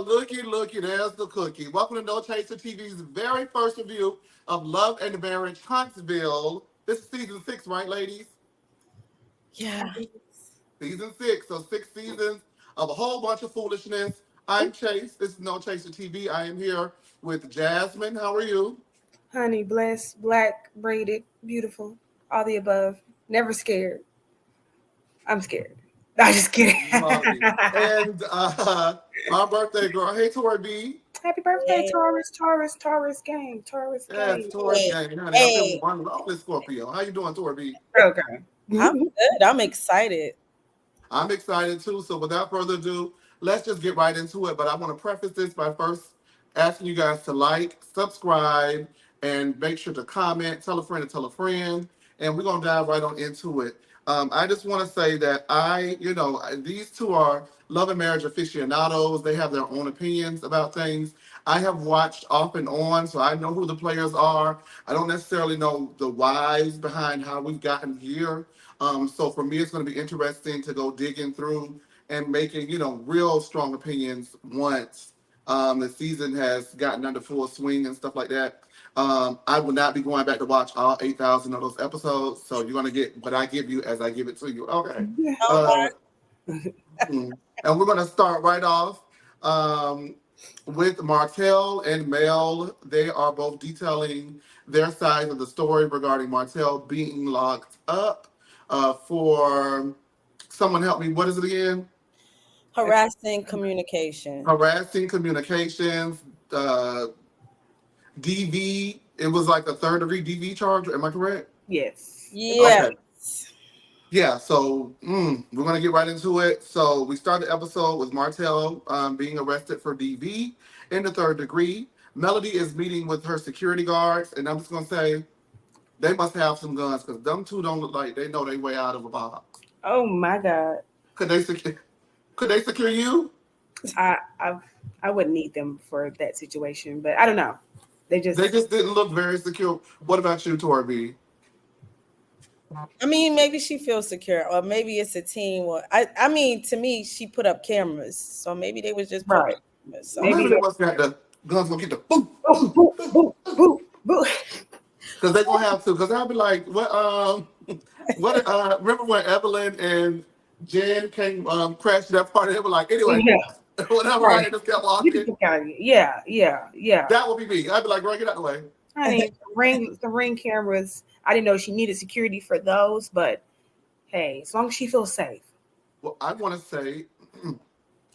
Well, looky, there's the cookie. Welcome to No Chaser TV's very first review of Love and Marriage Huntsville. This is season 6, right, ladies? Yeah. Season 6. So 6 seasons of a whole bunch of foolishness. I'm Chase. This is No Chaser TV. I am here with Jasmine. How are you? Honey, blessed, black, braided, beautiful, all the above. Never scared. I'm scared. I'm just kidding. Love it. And our birthday girl. Hey, Tori B. Happy birthday, Hey, Taurus gang, Taurus Yes, gang. Tori hey, gang, honey. I've been hey. one lonely Scorpio. How you doing, Tori B? Okay. I'm good. I'm excited. I'm excited too. So without further ado, let's just get right into it. But I want to preface this by first asking you guys to like, subscribe, and make sure to comment, tell a friend to tell a friend. And we're gonna dive right on into it. I just want to say that these two are love and marriage aficionados. They have their own opinions about things. I have watched off and on, so I know who the players are. I don't necessarily know the whys behind how we've gotten here. So for me, it's going to be interesting to go digging through and making, real strong opinions once the season has gotten under full swing and stuff like that. I will not be going back to watch all 8,000 of those episodes. So you're going to get what I give you as I give it to you. Okay. Okay. Uh, and we're going to start right off with Martell and Mel. They are both detailing their side of the story regarding Martell being locked up for someone help me. What is it again? Harassing communication. Harassing communications. DV. It was like a third degree DV charge. Am I correct? Yes. Yeah. Okay. Yeah, so we're gonna get right into it. So we start the episode with Martell being arrested for DV in the third degree. Melody is meeting with her security guards, and I'm just gonna say they must have some guns because them two don't look like they know their way out of a box. Oh my God. Could they secure? Could they secure you? I I I wouldn't need them for that situation, but I don't know. They just They just didn't look very secure. What about you, Torby? I mean, maybe she feels secure, or maybe it's a team. Or I mean, to me, she put up cameras, so maybe they was just putting right. up cameras. So Maybe Maybe they must have the guns gonna get the boom, boo boom, boo boom, boo boo boo. because they gonna have to. Because I'll be like, what? What? Remember when Evelyn and Jen came crashed that party? They were like, anyway, Yeah. whatever. Right? Right. They just kept You walking. can kind of, yeah. That would be me. I'd be like, girl, get out the way. Honey, the ring cameras. I didn't know she needed security for those, but hey, as long as she feels safe. Well, I want to say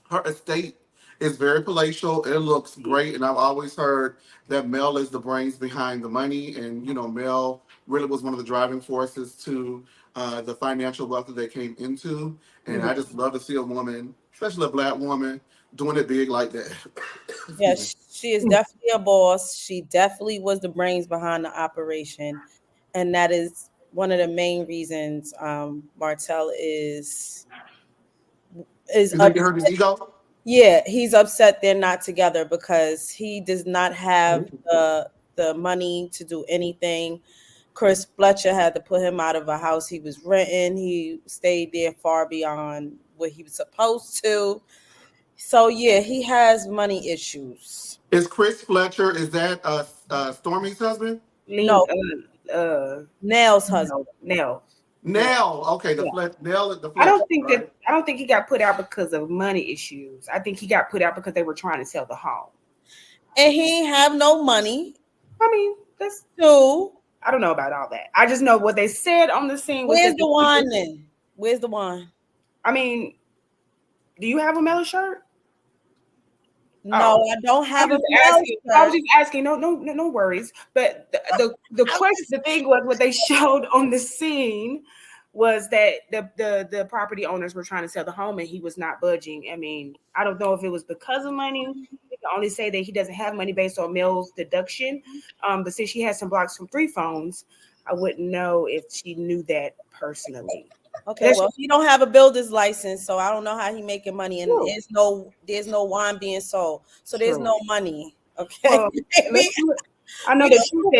her estate is very palatial. It looks great, and I've always heard that Mel is the brains behind the money, and Mel really was one of the driving forces to the financial wealth that they came into. And Mhm. I just love to see a woman, especially a black woman, doing it big like that. yeah, Excuse me. she is definitely a boss. She definitely was the brains behind the operation, and that is one of the main reasons Martell is Is that up. get hurt his ego? Yeah, he's upset they're not together because he does not have the money to do anything. Chris Fletcher had to put him out of a house he was renting. He stayed there far beyond what he was supposed to. So yeah, he has money issues. Is Chris Fletcher? Is that Stormy's husband? Lean, No, Nell's husband. no. Nell. Okay, the Yeah. Nell, the I Fletcher, don't think right? that I don't think he got put out because of money issues. I think he got put out because they were trying to sell the home. And he ain't have no money I mean, that's to. I don't know about all that. I just know what they said on the scene was Where's that the wine then? Where's the wine? I mean, do you have a mellow shirt? No, Oh. I don't have a I was just asking. No worries. But the question, the thing was, what they showed on the scene was that the property owners were trying to sell the home and he was not budging. I mean, I don't know if it was because of money. They can only say that he doesn't have money based on Mel's deduction. But since she had some blocks from 3 phones, I wouldn't know if she knew that personally. Okay, well, he don't have a builder's license, so I don't know how he making money, and True. there's no wine being sold, so there's True. no money. Okay, Well, I know that you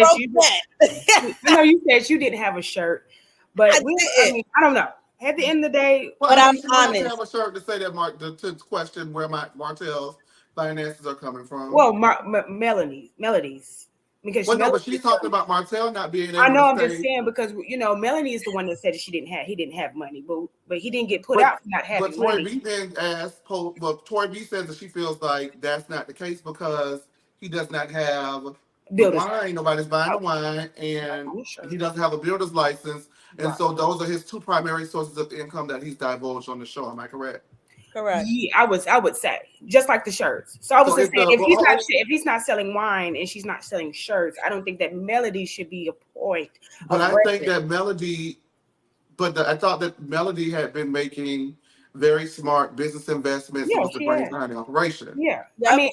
said I know you said you didn't have a shirt, but I I mean, I don't know. At the end of the day, Well, But I I'm mean, she wanted to honest. have a shirt to say that to question where my Martell's finances are coming from. Well, Melody's. Because Well, no, but Melody she's talking about Martell not being I able know. to I'm just stay. saying because Melanie is the one that said that he didn't have money, but he didn't get put But out for not but having Tori money. B then asked, well, Tori B says that she feels like that's not the case because he does not have the Builders. wine. Nobody's buying the Oh, wine, and I'm sure. he doesn't have a builder's license, and Right. so those are his two primary sources of income that he's divulged on the show. Am I correct? Correct. Yeah, I would say just like the shirts. So I was So just it's saying the if he's not selling wine and she's not selling shirts, I don't think that Melody should be a point but of I think reference. that Melody, I thought that Melody had been making very smart business investments and Yeah, was the she brains has. behind the operation. Yeah. I Yep. mean,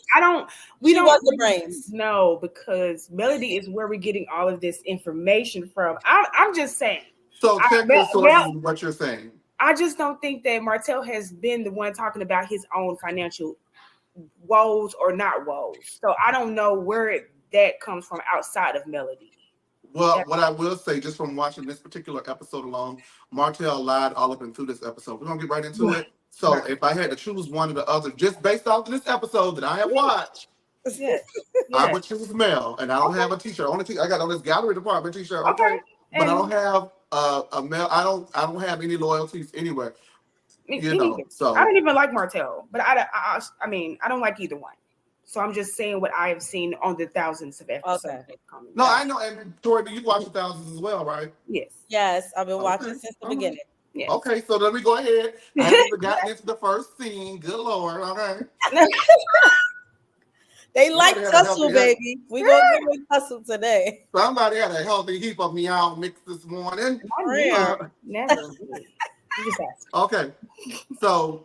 we She don't was the really brains. know because Melody is where we're getting all of this information from. I'm just saying. So check the sources Mel, of what you're saying. I just don't think that Martell has been the one talking about his own financial woes or not woes. So I don't know where that comes from outside of Melody. Well, what I will say, just from watching this particular episode alone, Martell lied all up and through this episode. We're gonna get right into it. So, Right. if I had to choose one or the other, just based off of this episode that I have watched, Yes. I Yes. would choose Mel. And I don't have a T-shirt. I got on this gallery department T-shirt, Okay. okay, but I And don't have a Mel. I don't have any loyalties anywhere. me You neither. know, I so don't even like Martell, but I mean, I don't like either one. So I'm just saying what I have seen on the thousands of episodes Okay. that come. no, I know. And Tori, you watch the thousands as well, right? Yes. Yes, I've been watching Okay. since the All right. beginning. Yes. Okay, so let me go ahead. I haven't even gotten into the first scene. Good Lord. Okay. They like Somebody had a tussle, healthy, baby. We gonna give them tussle today. somebody had a healthy heap of meow mix this morning. Not Rare. me. Never. You just ask. Okay. So,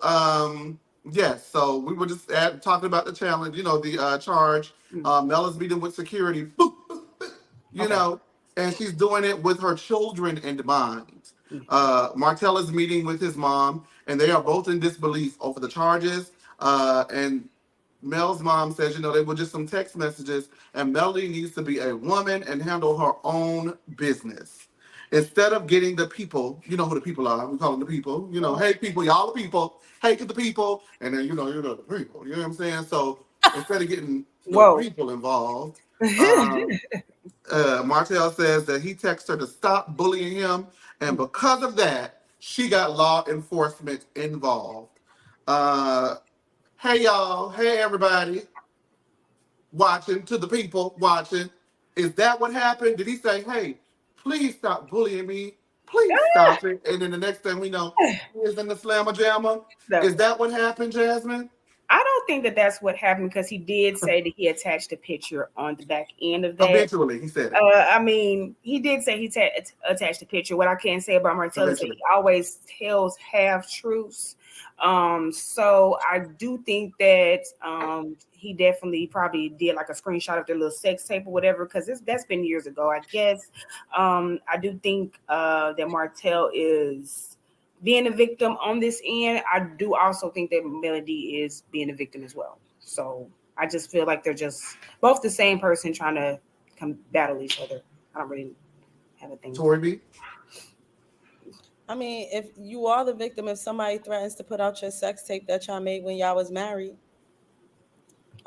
yes. So we were just talking about the challenge. You know, the charge. Mel is meeting with security. Boop, boop, boop, you Okay. know, and she's doing it with her children in mind. Martell is meeting with his mom, and they are both in disbelief over the charges. And Mel's mom says, you know, they were just some text messages, and Melody needs to be a woman and handle her own business. Instead of getting the people, you know who the people are. We call them the people. You know, hey people, y'all the people. Hey to the people, and then you're the people. You know what I'm saying? So instead of getting the Whoa. people involved, Martell says that he texted her to stop bullying him, and because of that, she got law enforcement involved. Hey y'all, hey everybody, watching, to the people watching. Is that what happened? Did he say, hey, please stop bullying me? Please stop it. And then the next thing we know, he is in the slammer jammer. No. Is that what happened, Jasmine? I don't think that that's what happened because he did say that he attached a picture on the back end of that. Eventually, he said it. I mean, he did say he attached a picture. What I can say about Martell is that he Eventually. always tells half truths. So I do think that he definitely probably did like a screenshot of their little sex tape or whatever because that's been years ago, I guess. I do think that Martell is being a victim on this end. I do also think that Melody is being a victim as well. So I just feel like they're just both the same person trying to come battle each other. I don't really have a thing. Tori B? I mean, if you are the victim, if somebody threatens to put out your sex tape that y'all made when y'all was married,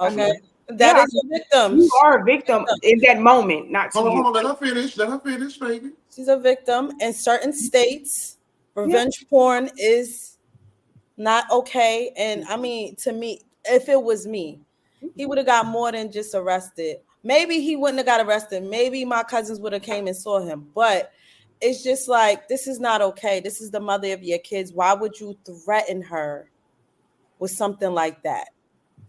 okay, I mean, that yeah, is a victim. you are a victim in that moment, not to Hold on, you. hold on. Let her finish, baby. She's a victim. In certain states, revenge porn is not okay. And I mean, to me, if it was me, he would have got more than just arrested. Maybe he wouldn't have got arrested. Maybe my cousins would have came and saw him. But it's just like, this is not okay. This is the mother of your kids. Why would you threaten her with something like that?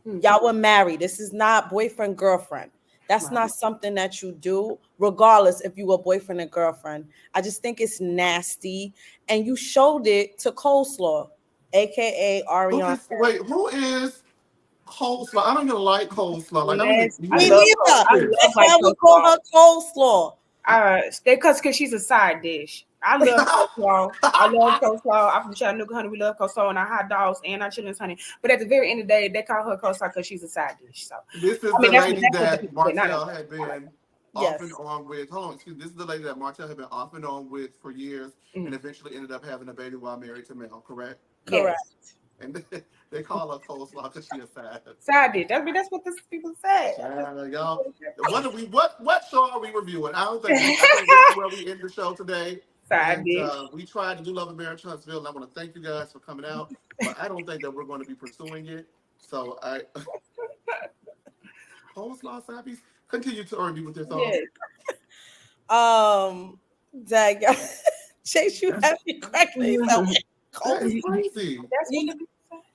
Y'all were married. This is not boyfriend, girlfriend. That's not something that you do, regardless if you were boyfriend and girlfriend. I just think it's nasty. And you showed it to Coleslaw, aka Ariana. Wait, who is coleslaw? I don't even like coleslaw. Like, I don't Yes, even I Me eat love it. neither. I Yes. love That's why we call her Coleslaw. because she's a side dish. I love coleslaw. I love coleslaw. I'm from Chattanooga, honey. We love coleslaw and our hot dogs and our children's honey. But at the very end of the day, they call her coleslaw because she's a side dish. So This is I mean, the that's lady what the that people say, not Martell us. had been off Yes. and on with. Hold on, excuse me. This is the lady that Martell had been off and on with for years and eventually ended up having a baby while married to Mel, correct? Correct. And they call her coleslaw because she a sad. Side dish. That's what the people say. Y'all, what show are we reviewing? I think this is where we end the show today. Side And dish. we tried to do Love and Marriage Huntsville, and I want to thank you guys for coming out. But I don't think that we're going to be pursuing it. So coleslaw side piece. Continue to argue with your thoughts. Dag, Chase, you have me cracking yourself. That is crazy.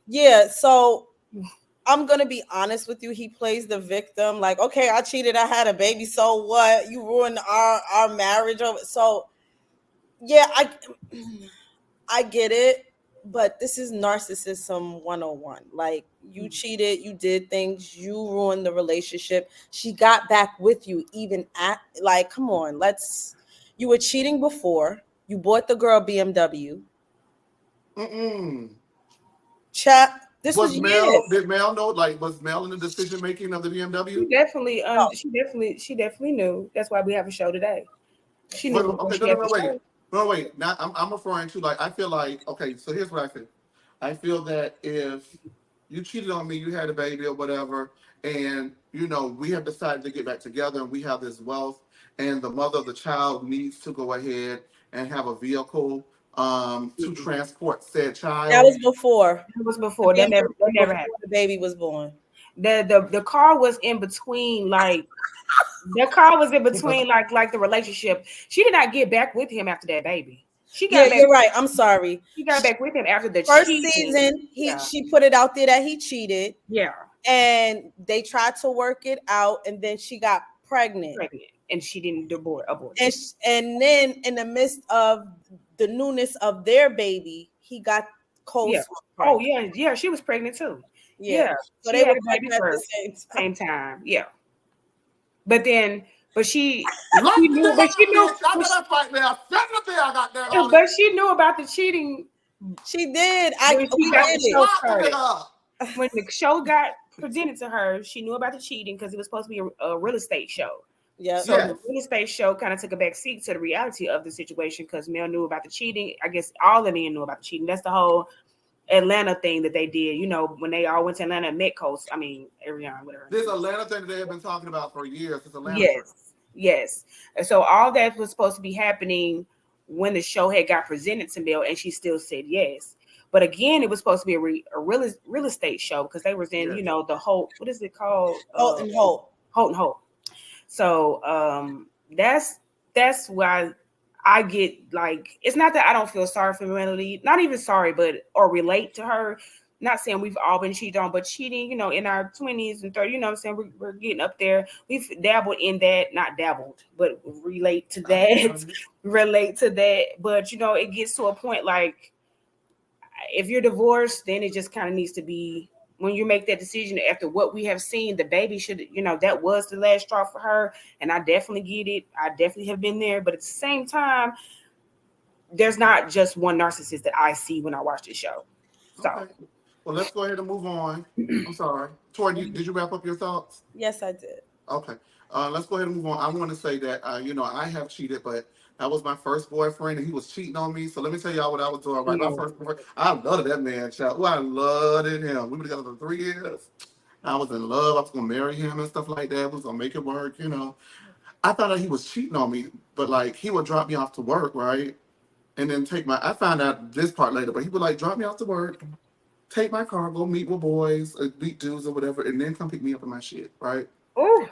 Yeah, so I'm gonna be honest with you. He plays the victim, like, okay, I cheated, I had a baby, so what? You ruined our marriage over. So yeah, I get it, but this is narcissism 101. Like, you cheated, you did things, you ruined the relationship. She got back with you, even at, like, come on, you were cheating before. You bought the girl BMW. Chat. This was Mel? years. Did Mel know? Like, was Mel in the decision making of the BMW? She definitely knew. That's why we have a show today. She knew. Okay, no, wait. Now I'm referring to, like, I feel like, okay. So here's what I feel. I feel that if you cheated on me, you had a baby or whatever, and we have decided to get back together, and we have this wealth, and the mother of the child needs to go ahead and have a vehicle to transport said child. That was before. That never happened. The baby was born. The car was in between, like the car was in between, like the relationship. She did not get back with him after that baby. She got back. You're right. I'm sorry. She got back with him after the first cheating. season. She put it out there that he cheated. Yeah. And they tried to work it out, and then she got pregnant. And she didn't abort. And then in the midst of the newness of their baby, he got cold. Yeah. Oh yeah, she was pregnant too. Yeah. So they were pregnant at the same time. Yeah. But she knew. But she knew about the cheating. She did. When the show got presented to her, she knew about the cheating because it was supposed to be a real estate show. Yeah. So the real estate show kind of took a back seat to the reality of the situation because Mel knew about the cheating. I guess all the men knew about the cheating. That's the whole Atlanta thing that they did. When they all went to Atlanta and met Coast. I mean, Ariana, whatever. This Atlanta thing that they have been talking about for years. It's Atlanta. Yes. And so all that was supposed to be happening when the show had got presented to Mel, and she still said yes. But again, it was supposed to be a real estate show because they were in, the Holt. What is it called? Holt and Holt. So that's why I get, like, it's not that I don't feel sorry for Melody, not even sorry, or relate to her. Not saying we've all been cheated on, but cheating, in our 20s and 30s, what I'm saying? We're getting up there. We've dabbled in that, not dabbled, but relate to that. But, it gets to a point, like, if you're divorced, then it just kind of needs to be, when you make that decision after what we have seen, the baby should, that was the last straw for her. And I definitely get it. I definitely have been there. But at the same time, there's not just one narcissist that I see when I watch this show. So, okay. Well, let's go ahead and move on. I'm sorry. Tori, did you wrap up your thoughts? Yes, I did. Okay. Let's go ahead and move on. I want to say that, I have cheated, but that was my first boyfriend, and he was cheating on me. So let me tell y'all what I was doing. Right, my first boyfriend, I loved that man, child. I loved him. We were together for 3 years. I was in love. I was gonna marry him and stuff like that. We was gonna make it work, I thought that he was cheating on me, but like he would drop me off to work, right, and then I found out this part later, but he would like drop me off to work, take my car, go meet with boys, meet dudes or whatever, and then come pick me up in my shit, right? Oh,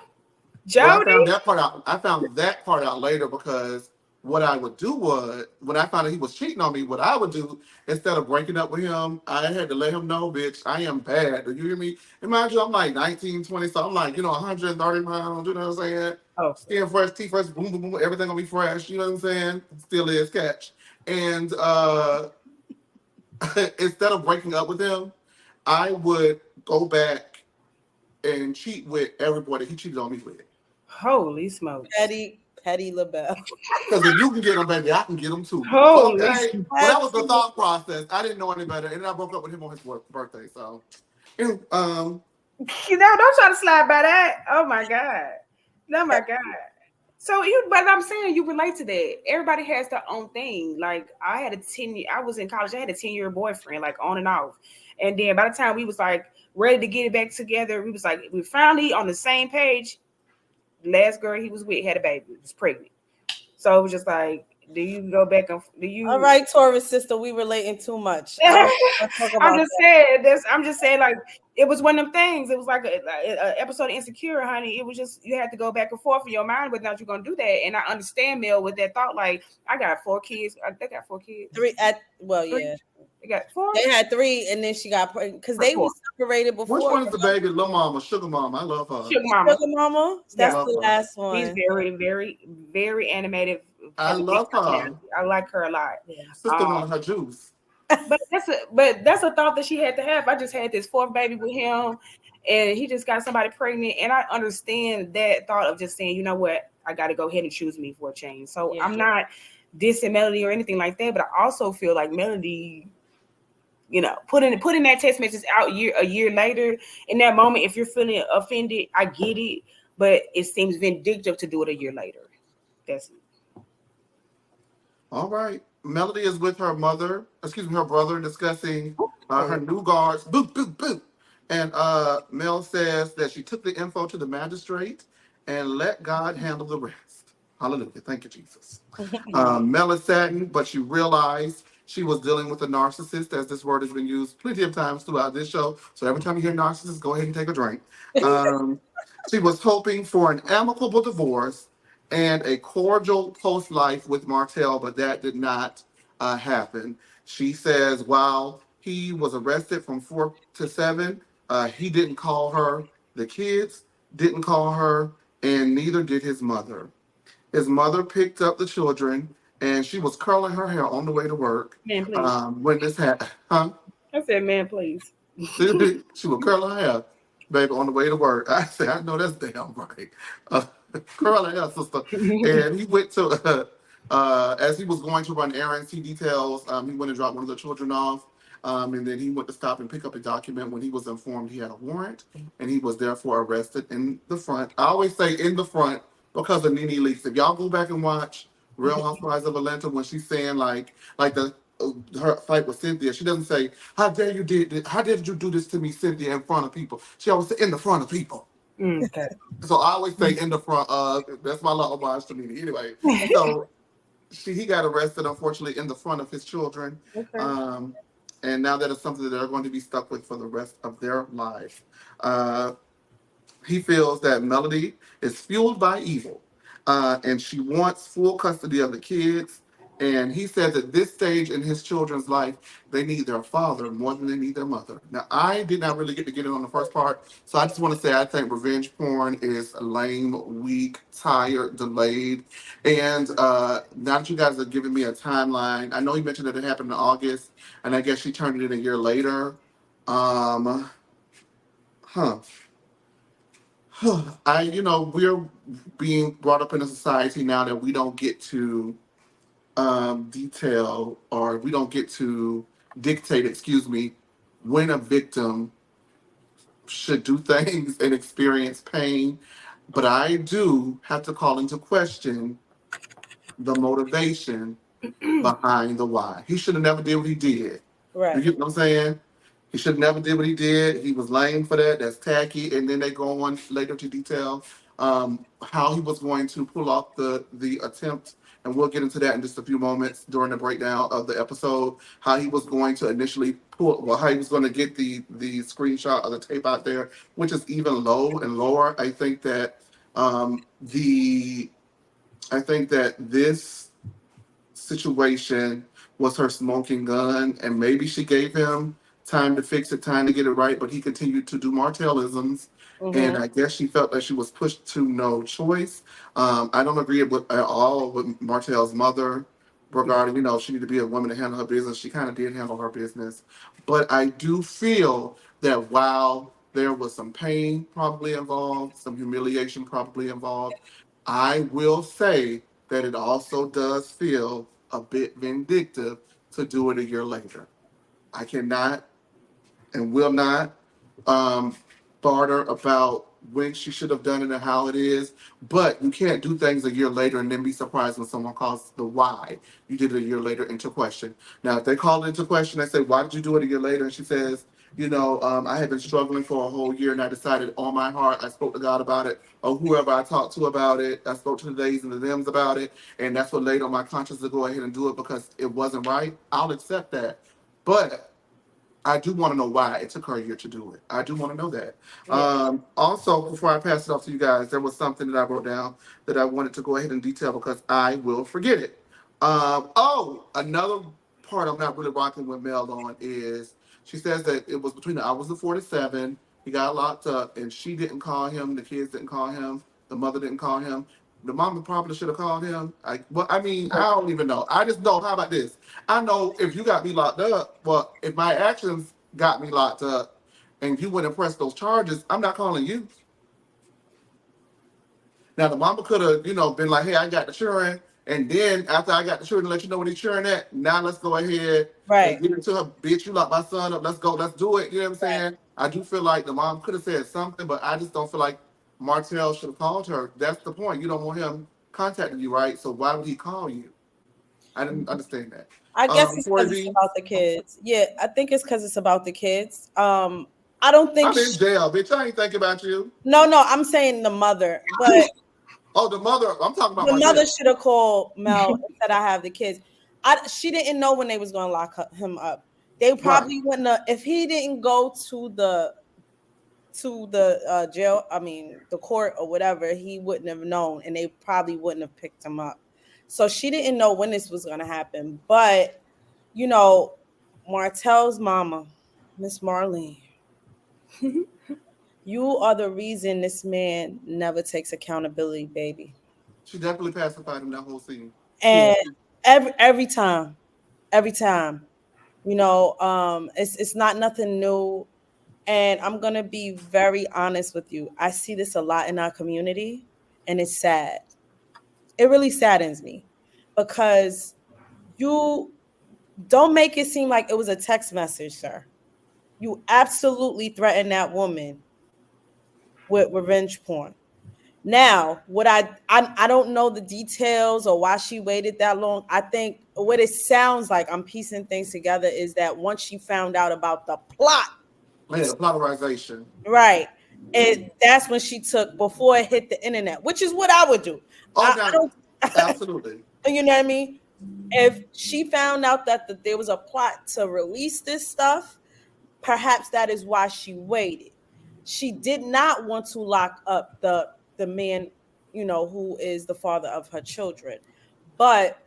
Jody. Well, I found that part out later because what I would do was, when I found out he was cheating on me, what I would do, instead of breaking up with him, I had to let him know, bitch, I am bad. Do you hear me? And mind you, I'm like 19, 20, so I'm like, 130 pounds, you know what I'm saying? Oh. Skin fresh, teeth fresh, boom, boom, boom, everything gonna be fresh, you know what I'm saying? Still is catch. And instead of breaking up with him, I would go back and cheat with every boy that he cheated on me with. Holy smokes. Petty LaBelle. Because if you can get them, baby, I can get them too. Holy okay? Well, that was the thought process. I didn't know any better. And then I broke up with him on his birthday. So, don't try to slide by that. Oh my God. But I'm saying you relate to that. Everybody has their own thing. Like I was in college. I had a 10-year boyfriend, like on and off. And then by the time we was like ready to get it back together, we finally on the same page. The last girl he was with had a baby, was pregnant. So it was just like, do you go back and do you? All right, Taurus sister, we relating too much. Let's talk about I'm just saying, like it was one of them things. It was like a episode of Insecure, honey. It was just you had to go back and forth in your mind whether or not you're gonna do that. And I understand Mel with that thought. Like I got 4 kids. They got 4 kids. Yeah. They got 4. They had 3, and then she got pregnant because they were separated before. Which one is the baby? Little Mama, Sugar Mama. I love her. Sugar Mama. Sugar Mama. That's Yeah. the last one. She's very, very, very animated. I love her. I like her a lot. Sister on her juice. But that's a thought that she had to have. I just had this 4th baby with him, and he just got somebody pregnant, and I understand that thought of just saying, you know what, I got to go ahead and choose me for a change. So I'm not dissing Melody or anything like that, but I also feel like Melody, you know, putting that text message out a year later, in that moment, if you're feeling offended, I get it, but it seems vindictive to do it a year later. That's it. All right. Melody is with her her brother, discussing her new guards. Boop, boop, boop. And Mel says that she took the info to the magistrate and let God handle the rest. Hallelujah. Thank you, Jesus. Mel is saddened, but she realized she was dealing with a narcissist, as this word has been used plenty of times throughout this show. So every time you hear narcissist, go ahead and take a drink. She was hoping for an amicable divorce and a cordial post life with Martell, but that did not happen. She says while he was arrested from 4 to 7, he didn't call her. The kids didn't call her, and neither did his mother. His mother picked up the children, and she was curling her hair on the way to work. Man, please. When this happened, I said, man, please. she would curl her hair, baby, on the way to work. I said, I know that's damn right. Curl her hair, sister. And he went to, as he was going to run errands, he details, he went and dropped one of the children off. And then he went to stop and pick up a document when he was informed he had a warrant, and he was therefore arrested in the front. I always say in the front because of Nene Leakes. If y'all go back and watch Real Housewives of Atlanta, when she's saying like her fight with Cynthia, she doesn't say, how dare you do this to me, Cynthia, in front of people. She always say in the front of people. Okay. So I always say in the front of, that's my little homage to me anyway. So he got arrested, unfortunately, in the front of his children. Okay. And now that is something that they're going to be stuck with for the rest of their life. He feels that Melody is fueled by evil, and she wants full custody of the kids. And he says at this stage in his children's life, they need their father more than they need their mother. Now, I did not really get to get in on the first part, so I just want to say I think revenge porn is lame, weak, tired, delayed. And now that you guys are giving me a timeline, I know you mentioned that it happened in August, and I guess she turned it in a year later. Huh. We're being brought up in a society now that we don't get to detail, or we don't get to dictate, when a victim should do things and experience pain. But I do have to call into question the motivation behind the why. He should have never did what he did. Right. You get what I'm saying? He should have never did what he did. He was lame for that. That's tacky. And then they go on later to detail how he was going to pull off the attempt. And we'll get into that in just a few moments during the breakdown of the episode. How he was going to initially how he was going to get the screenshot of the tape out there, which is even low and lower. I think that this situation was her smoking gun, and maybe she gave him time to fix it, time to get it right, but he continued to do Martellisms. And I guess she felt that she was pushed to no choice. I don't agree at all with Martell's mother regarding, she needed to be a woman to handle her business. She kind of did handle her business. But I do feel that while there was some pain probably involved, some humiliation probably involved, I will say that it also does feel a bit vindictive to do it a year later. I cannot and will not smarter about when she should have done it and how it is. But you can't do things a year later and then be surprised when someone calls the why you did it a year later into question. Now, if they call it into question, they say, "Why did you do it a year later?" And she says, I had been struggling for a whole year, and I decided on my heart, I spoke to God about it, or whoever I talked to about it. I spoke to the theys and the thems about it, and that's what laid on my conscience to go ahead and do it because it wasn't right. I'll accept that. But I do want to know why it took her a year to do it. I do want to know that. Also, before I pass it off to you guys, there was something that I wrote down that I wanted to go ahead and detail because I will forget it. Another part I'm not really rocking with Mel on is she says that it was between the hours of 4 to 7. He got locked up, and she didn't call him. The kids didn't call him. The mother didn't call him. The mama probably should have called him. I don't even know. I just know. How about this? I know if you got me locked up, well, if my actions got me locked up and you wouldn't press those charges, I'm not calling you. Now the mama could have, been like, "Hey, I got the children," and then after I got the children, let you know what he's children at. Now let's go ahead and Right. get into her. Bitch, you locked my son up. Let's go. Let's do it. You know what I'm Right. saying? I do feel like the mom could have said something, but I just don't feel like Martell should have called her. That's the point. You don't want him contacting you, right? So why would he call you? I didn't understand that. I guess it's Corey because it's B, about the kids. Yeah, I think it's because it's about the kids. I don't think. I'm in jail, bitch. I ain't thinking about you. No, I'm saying the mother, but Oh, the mother. I'm talking about the mother Martell. should have called Mel and said, "I have the kids." She didn't know when they was going to him up. They Right. probably wouldn't have, if he didn't go to the jail. I mean, the court or whatever. He wouldn't have known, and they probably wouldn't have picked him up. So she didn't know when this was going to happen. But Martell's mama, Miss Marlene, you are the reason this man never takes accountability, baby. She definitely pacified him that whole scene. And every time, it's not nothing new. And I'm gonna be very honest with you. I see this a lot in our community, and it's sad. It really saddens me because you don't make it seem like it was a text message, sir. You absolutely threatened that woman with revenge porn. Now, what I don't know the details or why she waited that long. I think what it sounds like, I'm piecing things together, is that once she found out about the plot, Yeah, the plotterization. right, and that's when she took, before it hit the internet, which is what I would do. Oh, I no, don't, absolutely. you know what I mean? If she found out that there was a plot to release this stuff, perhaps that is why she waited. She did not want to lock up the man, who is the father of her children. But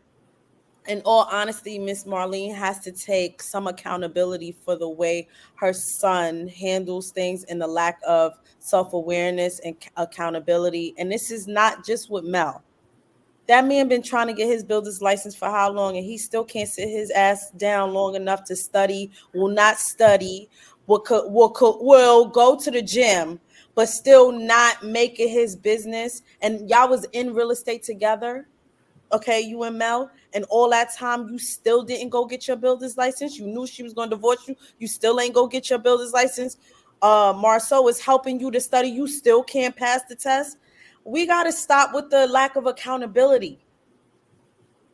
in all honesty, Miss Marlene has to take some accountability for the way her son handles things and the lack of self-awareness and accountability. And this is not just with Mel. That man been trying to get his builder's license for how long, and he still can't sit his ass down long enough to study. Will not study. Will go to the gym, but still not make it his business. And y'all was in real estate together, okay? You and Mel, and all that time you still didn't go get your builder's license. You knew she was going to divorce you. You still ain't go get your builder's license. Marceau is helping you to study. You still can't pass the test. We got to stop with the lack of accountability.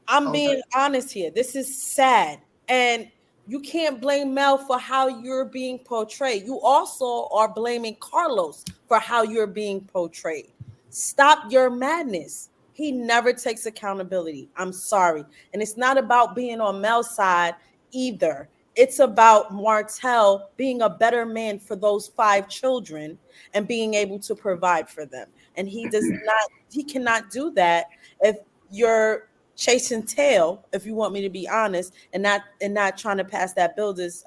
I'm being honest here. This is sad. And you can't blame Mel for how you're being portrayed. You also are blaming Carlos for how you're being portrayed. Stop your madness. He never takes accountability. I'm sorry. And it's not about being on Mel's side either. It's about Martell being a better man for those 5 children and being able to provide for them. And he cannot do that if you're chasing tail, if you want me to be honest, and not trying to pass that builder's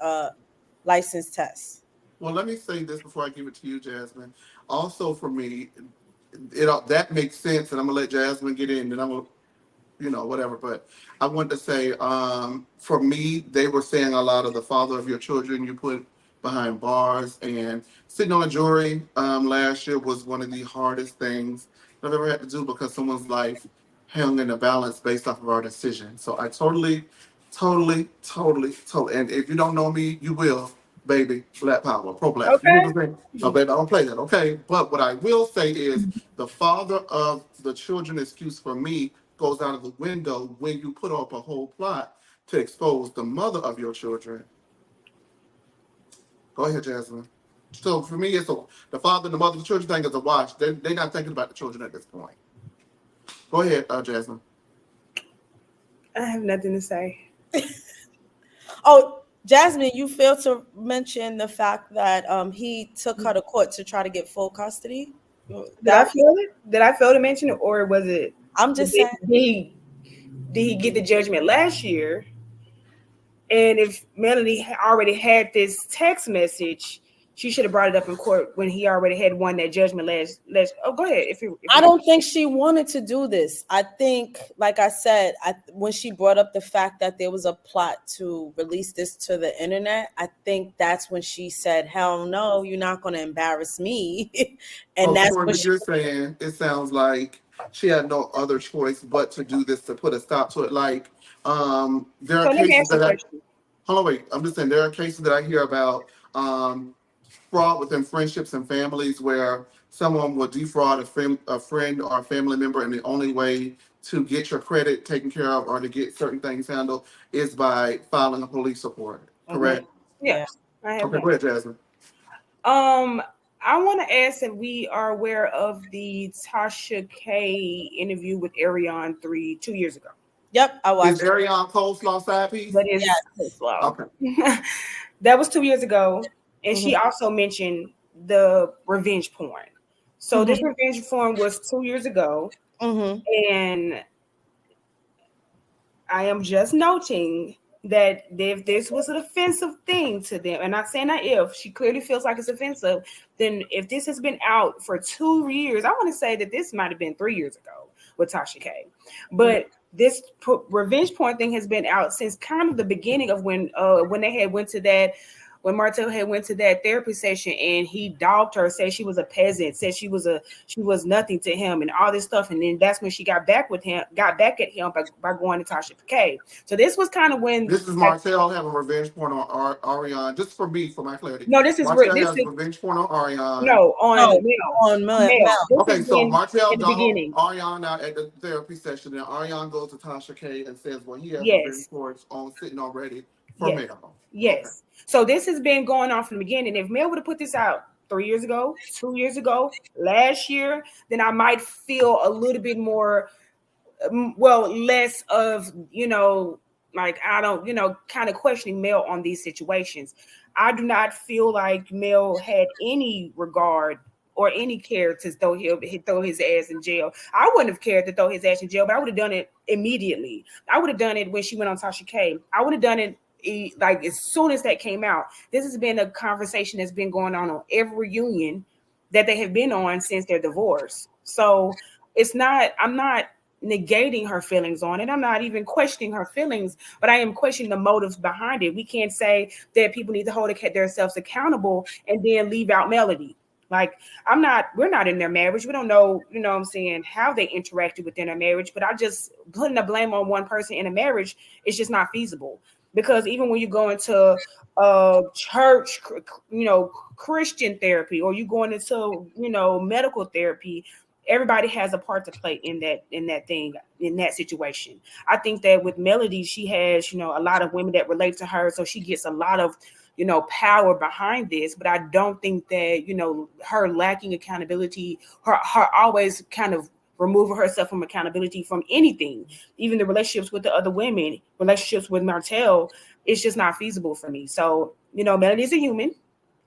license test. Well, let me say this before I give it to you, Jasmine. Also, for me, that makes sense, and I'm gonna let Jasmine get in, and I'm gonna whatever. But I want to say, for me, they were saying a lot of the father of your children you put behind bars, and sitting on a jury last year was one of the hardest things I've ever had to do because someone's life hung in the balance based off of our decision. So I totally, and if you don't know me, you will. baby, black power, pro-black. You know Okay. what I'm saying? So, baby, I don't play that, okay? But what I will say is the father of the children excuse for me goes out of the window when you put up a whole plot to expose the mother of your children. Go ahead, Jasmine. So for me, the father and the mother of the children thing is a wash. They're not thinking about the children at this point. Go ahead, Jasmine. I have nothing to say. Oh, Jasmine, you failed to mention the fact that he took her to court to try to get full custody. Did I feel it? Did I fail to mention it, or was it? I'm just saying. Did he get the judgment last year? And if Melanie already had this text message, she should have brought it up in court when he already had won that judgment last. Oh, go ahead. I don't think she wanted to do this. I think, like I said, when she brought up the fact that there was a plot to release this to the internet, I think that's when she said, "Hell no, you're not going to embarrass me." And that's what you're saying. It sounds like she had no other choice but to do this to put a stop to it. Like, there are cases that hold on, wait. I'm just saying there are cases that I hear about fraud within friendships and families where someone will defraud a friend or a family member, and the only way to get your credit taken care of or to get certain things handled is by filing a police report. Correct? Mm-hmm. Yes. Yeah. Okay, go ahead, Jasmine. I want to ask if we are aware of the Tasha K interview with Ariane 2 years ago. Yep, I watched. Is Ariane coleslaw side piece? That is coleslaw. Okay. That was 2 years ago. And she also mentioned the revenge porn. So this revenge porn was 2 years ago. And I am just noting that if this was an offensive thing to them, and not saying that if, she clearly feels like it's offensive, then if this has been out for 2 years, I want to say that this might have been 3 years ago with Tasha K. But this revenge porn thing has been out since kind of the beginning of when they had went to that, when Martell had went to that therapy session and he dogged her, said she was a peasant, said she was nothing to him and all this stuff. And then that's when she got back at him by going to Tasha K. So this was kind of when this is Martell having revenge porn on Ariane. Just for me, for my clarity. No, this is revenge porn on Ariane. No, on Mel. Okay, so Martell dogged Ariane out at the therapy session, and Ariane goes to Tasha K and says, "Well, he has revenge porn on sitting already for Mel." Yes. Okay. So this has been going on from the beginning. If Mel would have put this out 3 years ago, 2 years ago, last year, then I might feel a little bit more, less of, like I don't, kind of questioning Mel on these situations. I do not feel like Mel had any regard or any care to throw his ass in jail. I wouldn't have cared to throw his ass in jail, but I would have done it immediately. I would have done it when she went on Tasha K. I would have done it like as soon as that came out. This has been a conversation that's been going on every reunion that they have been on since their divorce. So I'm not negating her feelings on it. I'm not even questioning her feelings, but I am questioning the motives behind it. We can't say that people need to hold themselves accountable and then leave out Melody. Like we're not in their marriage. We don't know, what I'm saying, how they interacted within their marriage, but I just putting the blame on one person in a marriage is just not feasible. Because even when you go into church, Christian therapy, or you going into, medical therapy, everybody has a part to play in that situation. I think that with Melody, she has, a lot of women that relate to her. So she gets a lot of, power behind this. But I don't think that, her lacking accountability, her always kind of removing herself from accountability from anything, even the relationships with the other women, relationships with Martell, it's just not feasible for me. So, Melody's a human.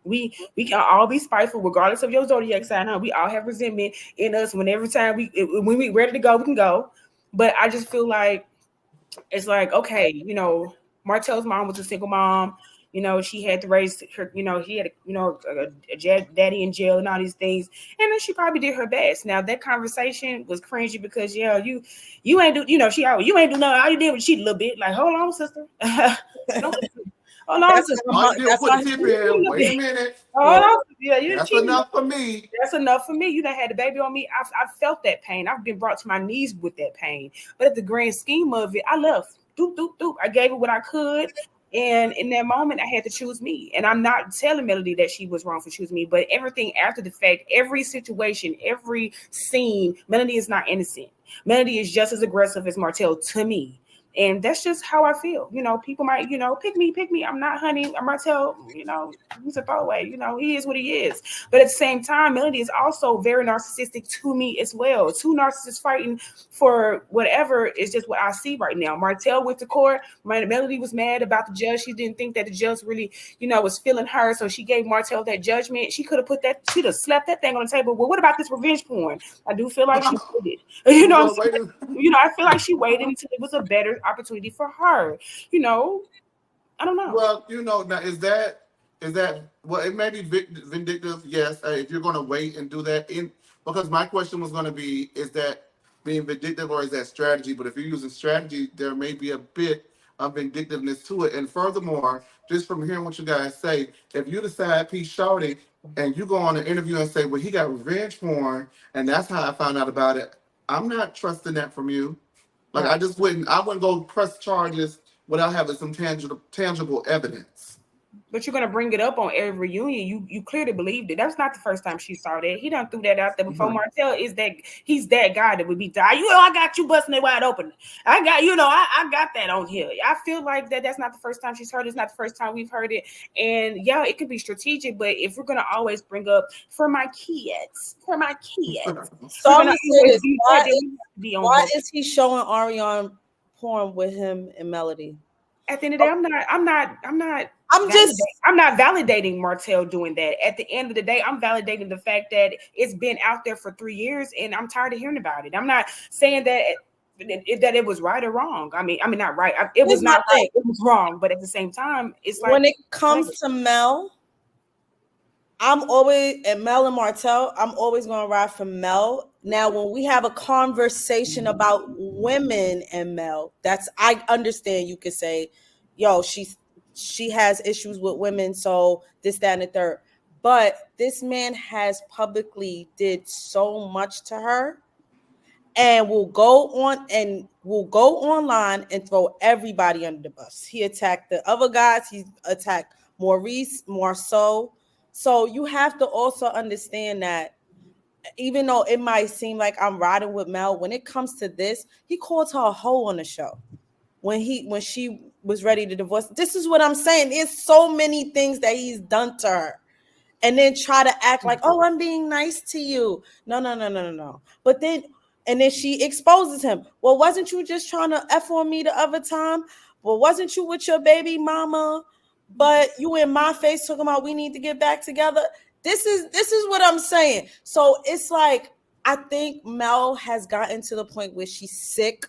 We can all be spiteful, regardless of your zodiac sign. Huh? We all have resentment in us. When we ready to go, we can go. But I just feel like it's like, okay, Martell's mom was a single mom. She had to raise her, he had, a daddy in jail and all these things. And then she probably did her best. Now that conversation was cringy because, you ain't do, you ain't do nothing. All you did was cheat a little bit. Like, hold on, sister. Hold on, sister. Wait a minute. That's enough for me. That's enough for me. You done had the baby on me. I felt that pain. I've been brought to my knees with that pain. But at the grand scheme of it, I left. Doop, doop, doop. I gave it what I could. And in that moment, I had to choose me. And I'm not telling Melody that she was wrong for choosing me, but everything after the fact, every situation, every scene, Melody is not innocent. Melody is just as aggressive as Martell to me. And that's just how I feel. People might, pick me, pick me. I'm not Honey. I'm Martell, he's a throwaway. He is what he is. But at the same time, Melody is also very narcissistic to me as well. Two narcissists fighting for whatever is just what I see right now. Martell went to court. Melody was mad about the judge. She didn't think that the judge really, was feeling her. So she gave Martell that judgment. She could have she'd have slapped that thing on the table. Well, what about this revenge porn? I do feel like she did. Well, wait a- I feel like she waited until it was a better opportunity for her. I don't know. Well, now is that well? It may be vindictive, yes. If you're going to wait and do that, because my question was going to be, is that being vindictive or is that strategy? But if you're using strategy, there may be a bit of vindictiveness to it. And furthermore, just from hearing what you guys say, if you decide Pete Shorty and you go on an interview and say, well, he got revenge porn, and that's how I found out about it, I'm not trusting that from you. Like Right. I wouldn't go press charges without having some tangible evidence. But you're gonna bring it up on every reunion. You clearly believed it. That's not the first time she saw that. He done threw that out there before. Martell is that he's that guy that would be die. I got you busting it wide open. I got I got that on here. I feel like that's not the first time she's heard it. It's not the first time we've heard it. And yeah, it could be strategic, but if we're gonna always bring up for my kids, So I'm gonna gonna say this. be on Why both. is he showing Ariane porn with him and Melody? At the end of the day, I'm not validating Martell doing that. At the end of the day, I'm validating the fact that it's been out there for 3 years, and I'm tired of hearing about it. I'm not saying that it was right or wrong. I mean, not right. It was not right. It was wrong. But at the same time, it's like when it comes to Mel, Mel and Martell, I'm always going to ride for Mel. Now, when we have a conversation about women and Mel, I understand you could say, yo, she has issues with women, so this, that, and the third. But this man has publicly did so much to her and will go online and throw everybody under the bus. He attacked the other guys. He attacked Maurice, Marceau. So you have to also understand that even though it might seem like I'm riding with Mel, when it comes to this, he called her a hoe on the show when she was ready to divorce. This is what I'm saying. There's so many things that he's done to her. And then try to act like, oh, I'm being nice to you. No. But then she exposes him. Well, wasn't you just trying to F on me the other time? Well, wasn't you with your baby mama? But you in my face talking about we need to get back together. This is what I'm saying. So it's like, I think Mel has gotten to the point where she's sick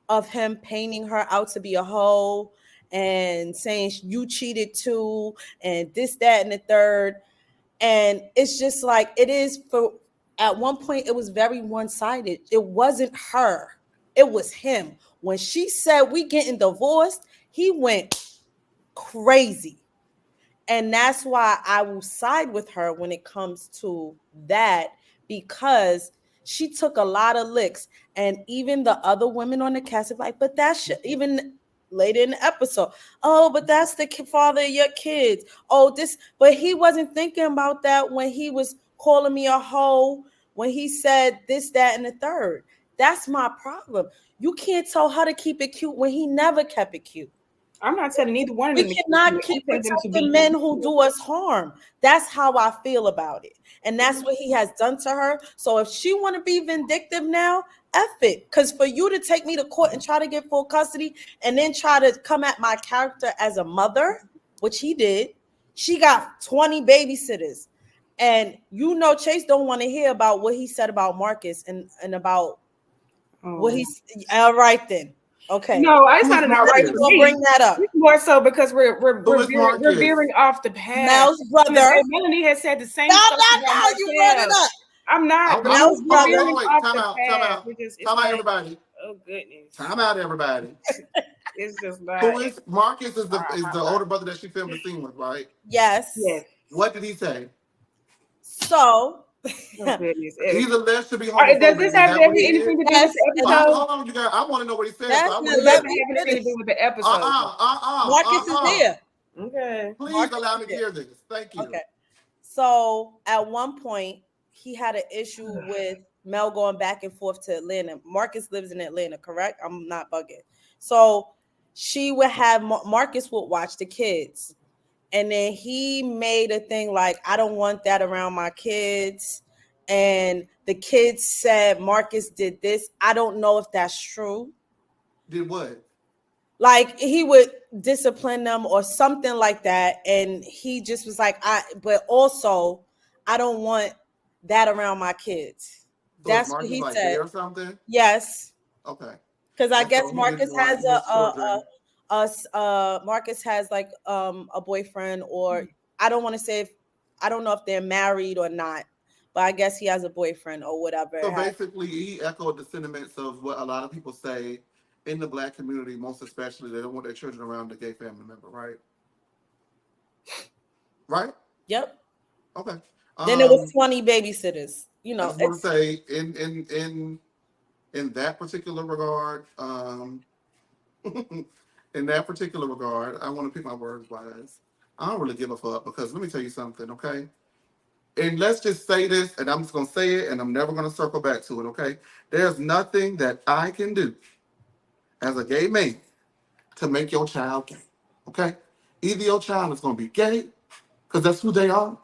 of him painting her out to be a hoe and saying you cheated too and this, that, and the third. And it's just like, it is at one point it was very one-sided. It wasn't her, it was him. When she said we getting divorced, he went crazy. And that's why I will side with her when it comes to that, because she took a lot of licks. And even the other women on the cast are like, but that should, even later in the episode, oh, but that's the father of your kids. Oh, this, but he wasn't thinking about that when he was calling me a hoe, when he said this, that, and the third. That's my problem. You can't tell her to keep it cute when he never kept it cute. I'm not telling either one of them. We cannot keep protecting men who do us harm. That's how I feel about it. And that's what he has done to her. So if she want to be vindictive now, F it. Because for you to take me to court and try to get full custody and then try to come at my character as a mother, which he did, she got 20 babysitters. And Chase don't want to hear about what he said about Marcus and about what he's, all right then. Okay. No, it's not right. We'll bring that up. More so because we're veering off the path. Mel's brother. Melanie has said the same. No, you brought it up. I'm not. Mel's brother. Time out, everybody. Oh goodness. Time out, everybody. It's just not. Who is Marcus? Is the older brother that she filmed the scene with, right? Yes. Yes. What did he say? So Oh goodness. Either Les should be All right, does homophobic. this Is have that what he anything is? to do with Yes, the it episode? Hold on, you guys. I want to know what he said. So That's I want not, to It hear let doesn't it. me have anything to finish. do with the episode. Marcus is here. Okay. Please Marcus allow is me to here. hear this. Thank you. Okay. So at one point, he had an issue with Mel going back and forth to Atlanta. Marcus lives in Atlanta, correct? I'm not bugging. So she would have Marcus would watch the kids, and then he made a thing like, I don't want that around my kids. And the kids said Marcus did this. I don't know if that's true. Did what? Like he would discipline them or something like that. And he just was like, but also, I don't want that around my kids. So is That's what Marcus he like gay said. or something? Yes. Okay. Because I And guess so he Marcus didn't has want his children. Marcus has like a boyfriend, or I don't want to say if I don't know if they're married or not, but I guess he has a boyfriend or whatever. So basically, he echoed the sentiments of what a lot of people say in the black community, most especially, they don't want their children around a gay family member, right? Right? Yep. Okay. Then it was 20 babysitters. I just want to say in that particular regard, in that particular regard, I want to pick my words wise. I don't really give a fuck because let me tell you something, okay? And let's just say this, and I'm just gonna say it, and I'm never gonna circle back to it, okay? There's nothing that I can do as a gay man to make your child gay, okay? Either your child is gonna be gay, because that's who they are,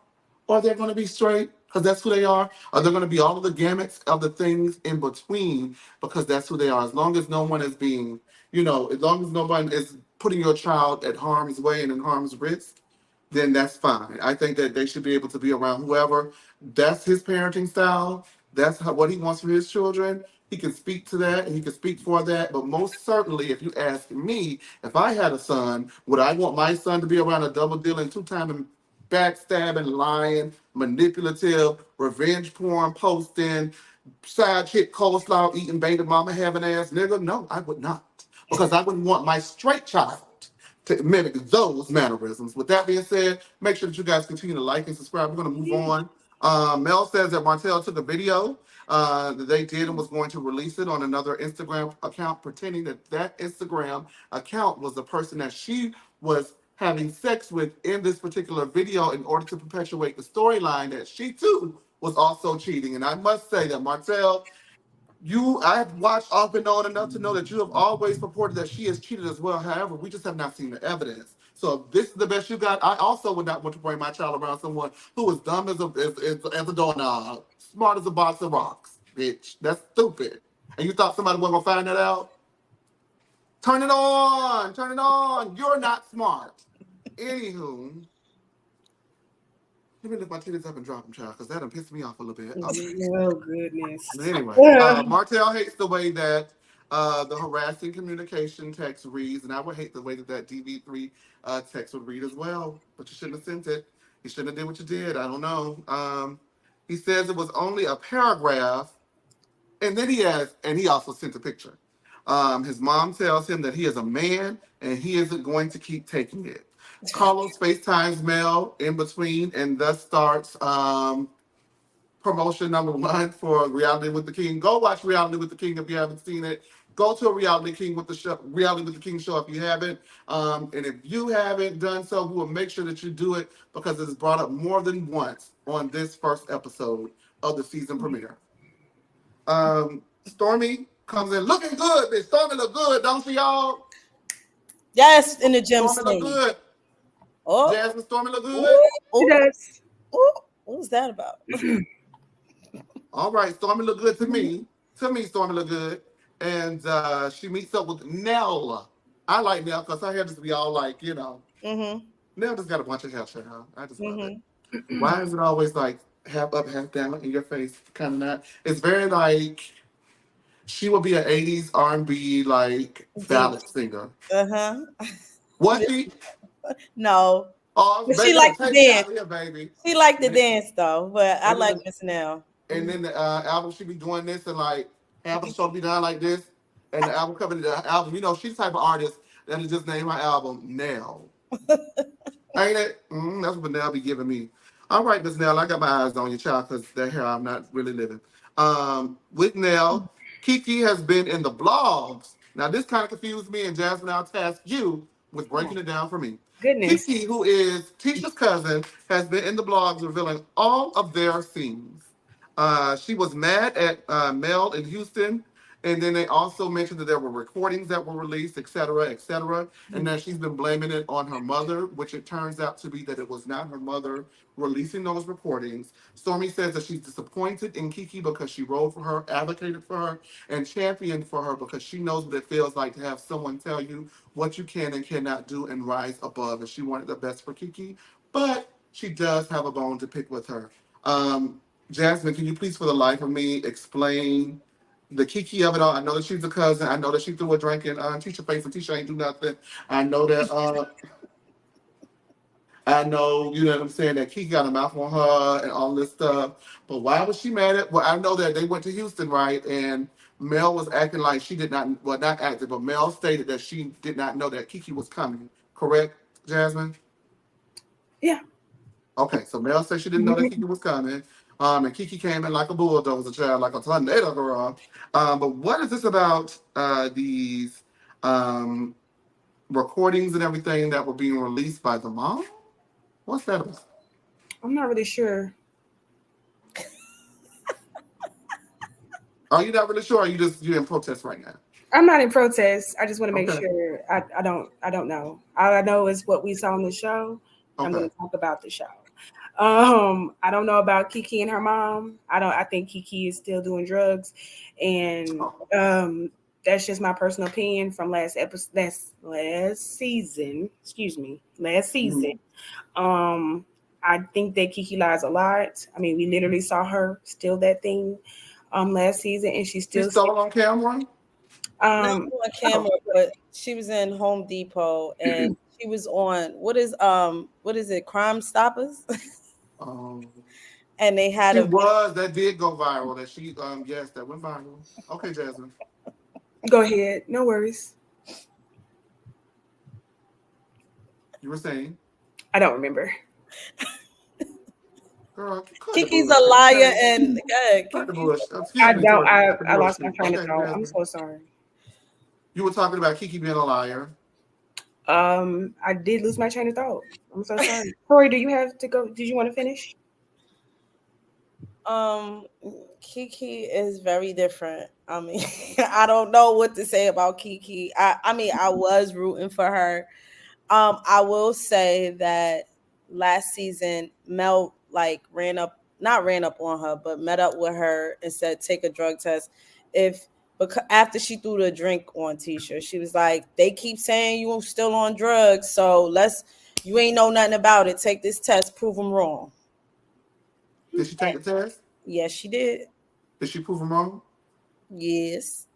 or they're gonna be straight, because that's who they are, or they're gonna be all of the gamuts of the things in between, because that's who they are. As long as no one is being, as long as no one is putting your child at harm's way and in harm's risk, then that's fine. I think that they should be able to be around whoever. That's his parenting style. That's what he wants for his children. He can speak to that and he can speak for that. But most certainly, if you ask me, if I had a son, would I want my son to be around a double dealing, two-time backstabbing, lying, manipulative, revenge porn posting, side chick coleslaw eating baby mama having ass nigga? No, I would not. Because I wouldn't want my straight child to mimic those mannerisms. With that being said, make sure that you guys continue to like and subscribe. We're going to move on. Mel says that Martell took a video that they did and was going to release it on another Instagram account, pretending that that Instagram account was the person that she was having sex with in this particular video in order to perpetuate the storyline that she too was also cheating. And I must say that Martell, I have watched off and on enough to know that you have always purported that she has cheated as well. However, we just have not seen the evidence. So if this is the best you got, I also would not want to bring my child around someone who is dumb as a doorknob, smart as a box of rocks, bitch. That's stupid. And you thought somebody wasn't gonna find that out? Turn it on, turn it on. You're not smart. Anywho, let me lift my titties up and drop them, child, because that done pissed me off a little bit. Okay. Oh goodness. But anyway, Martell hates the way that the harassing communication text reads, and I would hate the way that that DV3 text would read as well. But you shouldn't have sent it. You shouldn't have did what you did. I don't know. He says it was only a paragraph, and then he also sent a picture. His mom tells him that he is a man and he isn't going to keep taking it. Carlos FaceTimes Mel in between, and thus starts promotion number one for Reality with the King. Go watch Reality with the King if you haven't seen it. Go to a Reality with the King show if you haven't. And if you haven't done so, we will make sure that you do it because it is brought up more than once on this first episode of the season premiere. Stormy comes in looking good. Bitch. Stormy look good, don't she, y'all? Yes, in the gym. Stormy look good. Oh, Jasmine, Stormy look good. Yes. What was that about? All right, Stormy look good to me. To me, Stormy look good. And she meets up with Nell. I like Nell because her hair just be all like, Mm-hmm. Nell just got a bunch of hair, child. I just love it. Mm-hmm. Why is it always like half up, half down in your face? Kind of not. It's very like she would be an 80s R&B like ballad singer. Uh-huh. Was she? No. Oh, But baby, she liked to take it out dance. here, baby. She liked to dance though, but I And like then, Miss Nell. and then the album she be doing this and like half of the show be done like this, and the album cover the album. She's the type of artist that'll just name her album Nell. Ain't it? That's what Nell be giving me. All right, Miss Nell, I got my eyes on your child because that hair I'm not really living. With Nell, Kiki has been in the blogs. Now, this kind of confused me, and Jasmine, I'll task you with Oh, breaking it down for me. goodness. Kiki, who is Tisha's cousin, has been in the blogs revealing all of their scenes. She was mad at Mel in Houston, and then they also mentioned that there were recordings that were released, et cetera, et cetera, and that she's been blaming it on her mother, which it turns out to be that it was not her mother releasing those recordings. Stormy says that she's disappointed in Kiki because she rode for her, advocated for her, and championed for her because she knows what it feels like to have someone tell you what you can and cannot do and rise above. And she wanted the best for Kiki, but she does have a bone to pick with her. Jasmine, can you please, for the life of me, explain the Kiki of it all? I know that she's a cousin. I know that she threw a drink in Tisha's face and Tisha ain't do nothing. I know that I know, you know what I'm saying, that Kiki got a mouth on her and all this stuff. But why was she mad at? Well, I know that they went to Houston, right? And Mel was acting like she did not, well, not acting, but Mel stated that she did not know that Kiki was coming. Correct, Jasmine? Yeah. Okay, so Mel said she didn't know that Kiki was coming. And Kiki came in like a bulldozer, child, like a tornado girl. But what is this about these um, recordings and everything that were being released by the mom? What's that about? I'm not really sure. Are you not really sure? Or you in protest right now? I'm not in protest. I just want to make Okay. sure. I don't know. All I know is what we saw on the show. I'm going Okay. to talk about the show. I don't know about Kiki and her mom. I think Kiki is still doing drugs, and Oh. that's just my personal opinion from last episode, last season. Excuse me, last season. Mhm. I think that Kiki lies a lot. I mean, we literally saw her steal that thing last season, and she She still stole on camera. Not um on camera, but she was in Home Depot and she was on what is it, Crime Stoppers? Um, And they had she a was that did go viral. That she yes, that went viral. Okay, Jasmine, Go ahead, no worries. you were saying, I don't remember. girl, cut the Kiki's a bullshit. liar Okay, and cut the Kiki's bullshit. I Excuse me, don't. Tori. I Cut the I lost my bullshit. train of Okay, thought. I'm Jasmine, so sorry. you were talking about Kiki being a liar. I did lose my train of thought. I'm so sorry. Corey, do you have to go? Did you want to finish? um Kiki is very different. I mean, I don't know what to say about Kiki. I mean, I was rooting for her. I will say that last season Mel like not ran up on her, but met up with her and said take a drug test. If because after she threw the drink on Tisha, she was like, they keep saying you still on drugs, so you ain't know nothing about it. Take this test, prove them wrong. Did she take the test? Yes, she did. Did she prove him wrong? Yes.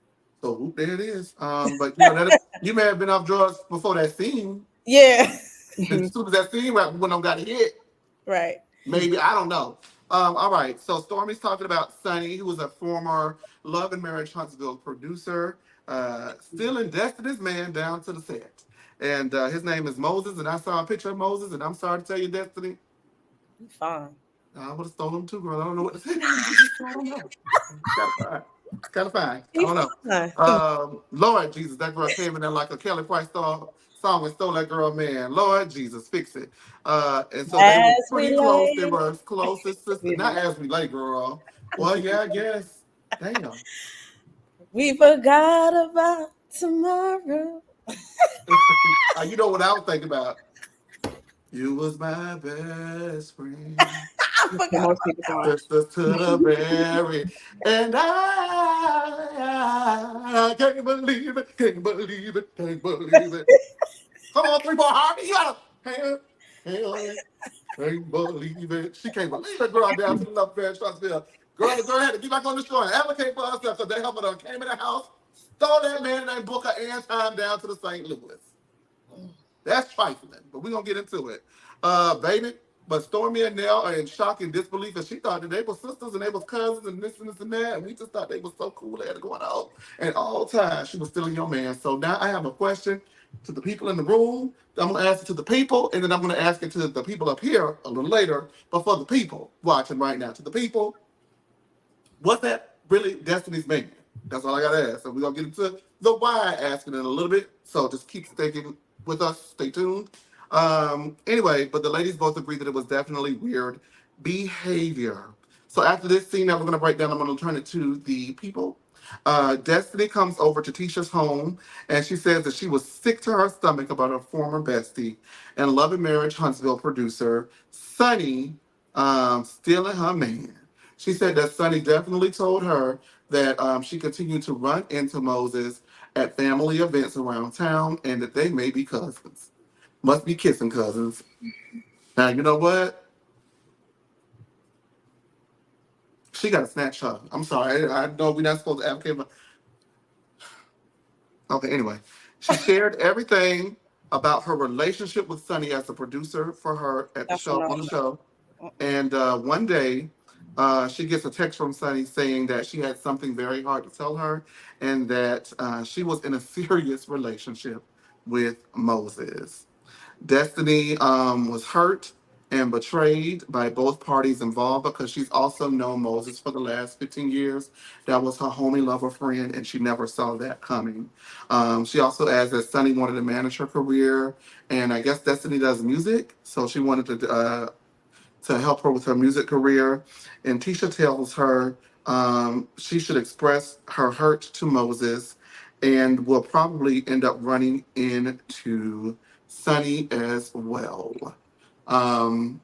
So whoop, there it is. But you know that you may have been off drugs before that scene. Yeah. As soon as that scene went on, got hit. Right. Maybe I don't know. All right. So Stormy's talking about Sonny, who was a former Love and Marriage Huntsville producer, still in Destiny's Man down to the set. And his name is Moses, and I saw a picture of Moses, and I'm sorry to tell you, Destiny, Fine. I would have stolen him too, girl. I don't know what to say. I don't know. It's kind of fine. It's kind of fine. I He don't know. fine. Lord Jesus, that girl came in there like a Kelly Price song and stole that girl, man. Lord Jesus, fix it. And so they were As we pretty close. They lay, were closest sister. Not as we lay, girl. Well, yeah, I guess. Damn. we forgot about tomorrow. You know what I was thinking about? You was my best friend. I The forgot most about people that song. one. Sisters to the berry. And I can't believe it, can't believe it, can't believe it. Come on, 3 more Harvey. You gotta can't believe it. She can't believe it, girl, down to the love bed, Huntsville. Girl, the girl had to get back on the shore and advocate for herself. So they helped her came in the house, stole that man named Booker and time down to the St. Louis. That's trifling, but we're gonna get into it. Baby, but Stormy and Nell are in shock and disbelief, and she thought that they were sisters and they was cousins and this and that, and we just thought they were so cool, they had it going on. And all time she was stealing your man. So now I have a question. to the people in the room. I'm going to ask it to the people, and then I'm going to ask it to the people up here a little later. But for the people watching right now, to the people, was that really Destiny's man? That's all I got to ask. So we're going to get into the why asking in a little bit. So just keep sticking with us. Stay tuned. Anyway, but the ladies both agreed that it was definitely weird behavior. So after this scene that we're going to break down, I'm going to turn it to the people. Destiny comes over to Tisha's home and she says that she was sick to her stomach about her former bestie and Love and Marriage Huntsville producer, Sonny, stealing her man. She said that Sonny definitely told her that she continued to run into Moses at family events around town and that they may be cousins. Must be kissing cousins. Now, you know what? She got to snatch her. I'm sorry. I know we're not supposed to advocate, but okay, anyway. She shared everything about her relationship with Sonny as a producer for her at the That's show, enough. on the show. And one day, she gets a text from Sonny saying that she had something very hard to tell her and that she was in a serious relationship with Moses. Destiny was hurt and betrayed by both parties involved because she's also known Moses for the last 15 years. That was her homie lover friend, and she never saw that coming. She also adds that Sunny wanted to manage her career, and I guess Destiny does music, so she wanted to help her with her music career. And Tisha tells her she should express her hurt to Moses and will probably end up running into Sunny as well. Um,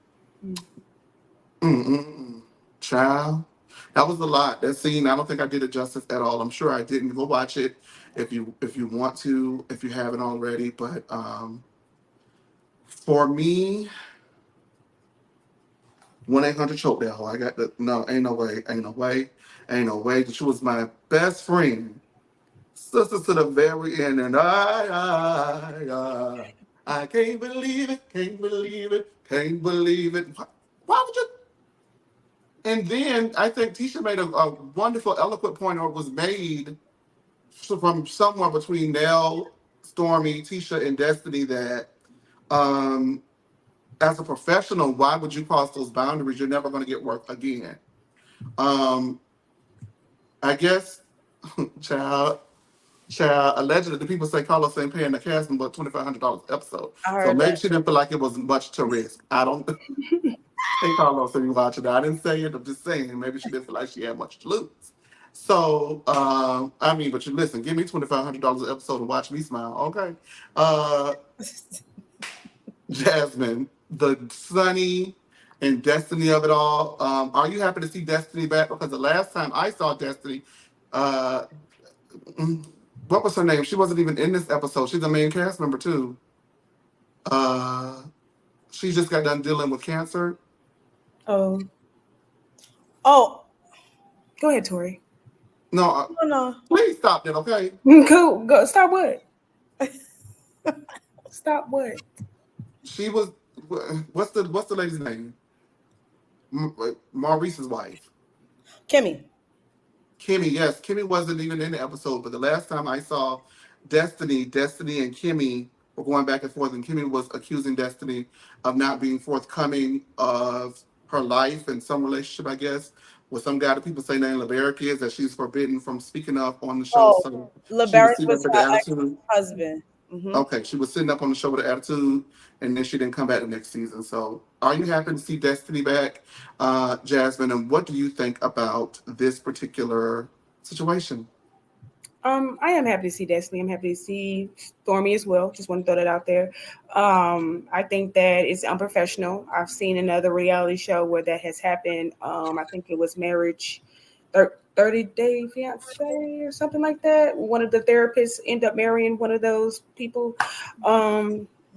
mm, mm, mm. Child, that was a lot. That scene, I don't think I did it justice at all. I'm sure I didn't. Go watch it if you want to, if you haven't already. But for me, 1-800 choke that hoe. I got the no, ain't no way. She was my best friend, sister to the very end, and I can't believe it, can't believe it, can't believe it. Why would you? And then I think Tisha made a wonderful, eloquent point, or was made from somewhere between Nell, Stormy, Tisha, and Destiny that um, as a professional, why would you cross those boundaries? You're never going to get work again. Um, I guess, child, allegedly, the people say Carlos ain't paying the cast but $2,500 episode. I So heard maybe that. she didn't feel like it was much to risk. I don't. Hey, Carlos, if you watch it, I didn't say it. I'm just saying maybe she didn't feel like she had much to lose. So, I mean, but you listen, give me $2,500 an episode to watch me smile, okay? Uh, Jasmine, the Sunny and Destiny of it all. Are you happy to see Destiny back? Because the last time I saw Destiny, uh, what was her name? She wasn't even in this episode. She's a main cast member too. Uh, she just got done dealing with cancer. Oh, oh, Go ahead, Tori. No, no. please stop that, okay? Go. Stop what? Stop what? She was. What's the lady's name? Maurice's wife. Kimmy. Kimmy, yes, Kimmy wasn't even in the episode, but the last time I saw Destiny and Kimmy were going back and forth, and Kimmy was accusing Destiny of not being forthcoming of her life and some relationship, I guess, with some guy that people say named Laberic is that she's forbidden from speaking up on the show. Oh, So she was LeBaron sitting up was with the her attitude. ex-husband. Mm-hmm. Okay, she was sitting up on the show with an attitude, and then she didn't come back the next season. So, are you happy to see Destiny back, Jasmine? And what do you think about this particular situation? I am happy to see Destiny. I'm happy to see Stormy as well. Just want to throw that out there. I think that it's unprofessional. I've seen another reality show where that has happened. I think it was Marriage 30 Day Fiance or something like that. One of the therapists ended up marrying one of those people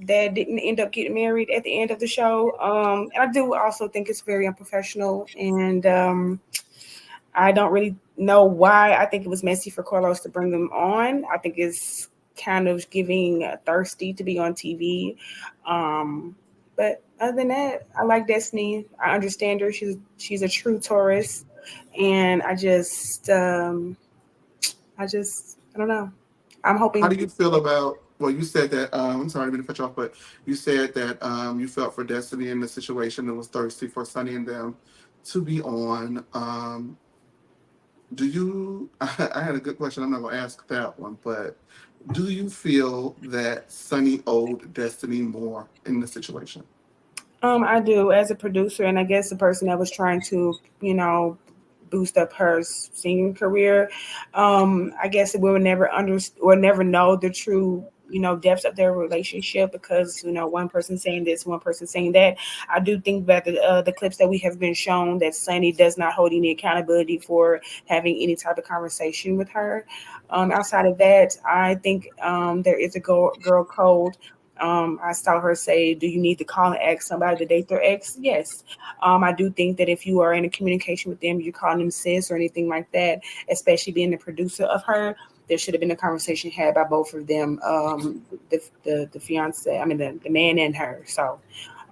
that didn't end up getting married at the end of the show. And I do also think it's very unprofessional. And I don't really know why. I think it was messy for Carlos to bring them on. I think it's kind of giving thirsty to be on TV. But other than that, I like Destiny. I understand her. She's a true Taurus, and I don't know. I'm How do hoping. you feel about Well, you said that. I'm sorry, I didn't mean to cut you off, but you said that you felt for Destiny in the situation and was thirsty for Sunny and them to be on. Do you? I had a good question. I'm not going to ask that one, but do you feel that Sunny owed Destiny more in the situation? I do as a producer, and I guess the person that was trying to, boost up her singing career. I guess we would never or never know the true, depths of their relationship because one person saying this, one person saying that. I do think that the clips that we have been shown that Sunny does not hold any accountability for having any type of conversation with her. Outside of that, I think there is a girl code. I saw her say, "Do you need to call and ask somebody to date their ex?" Yes. I do think that if you are in a communication with them, you're calling them sis or anything like that, especially being the producer of her, there should have been a conversation had by both of them, the fiance, I mean the man and her. So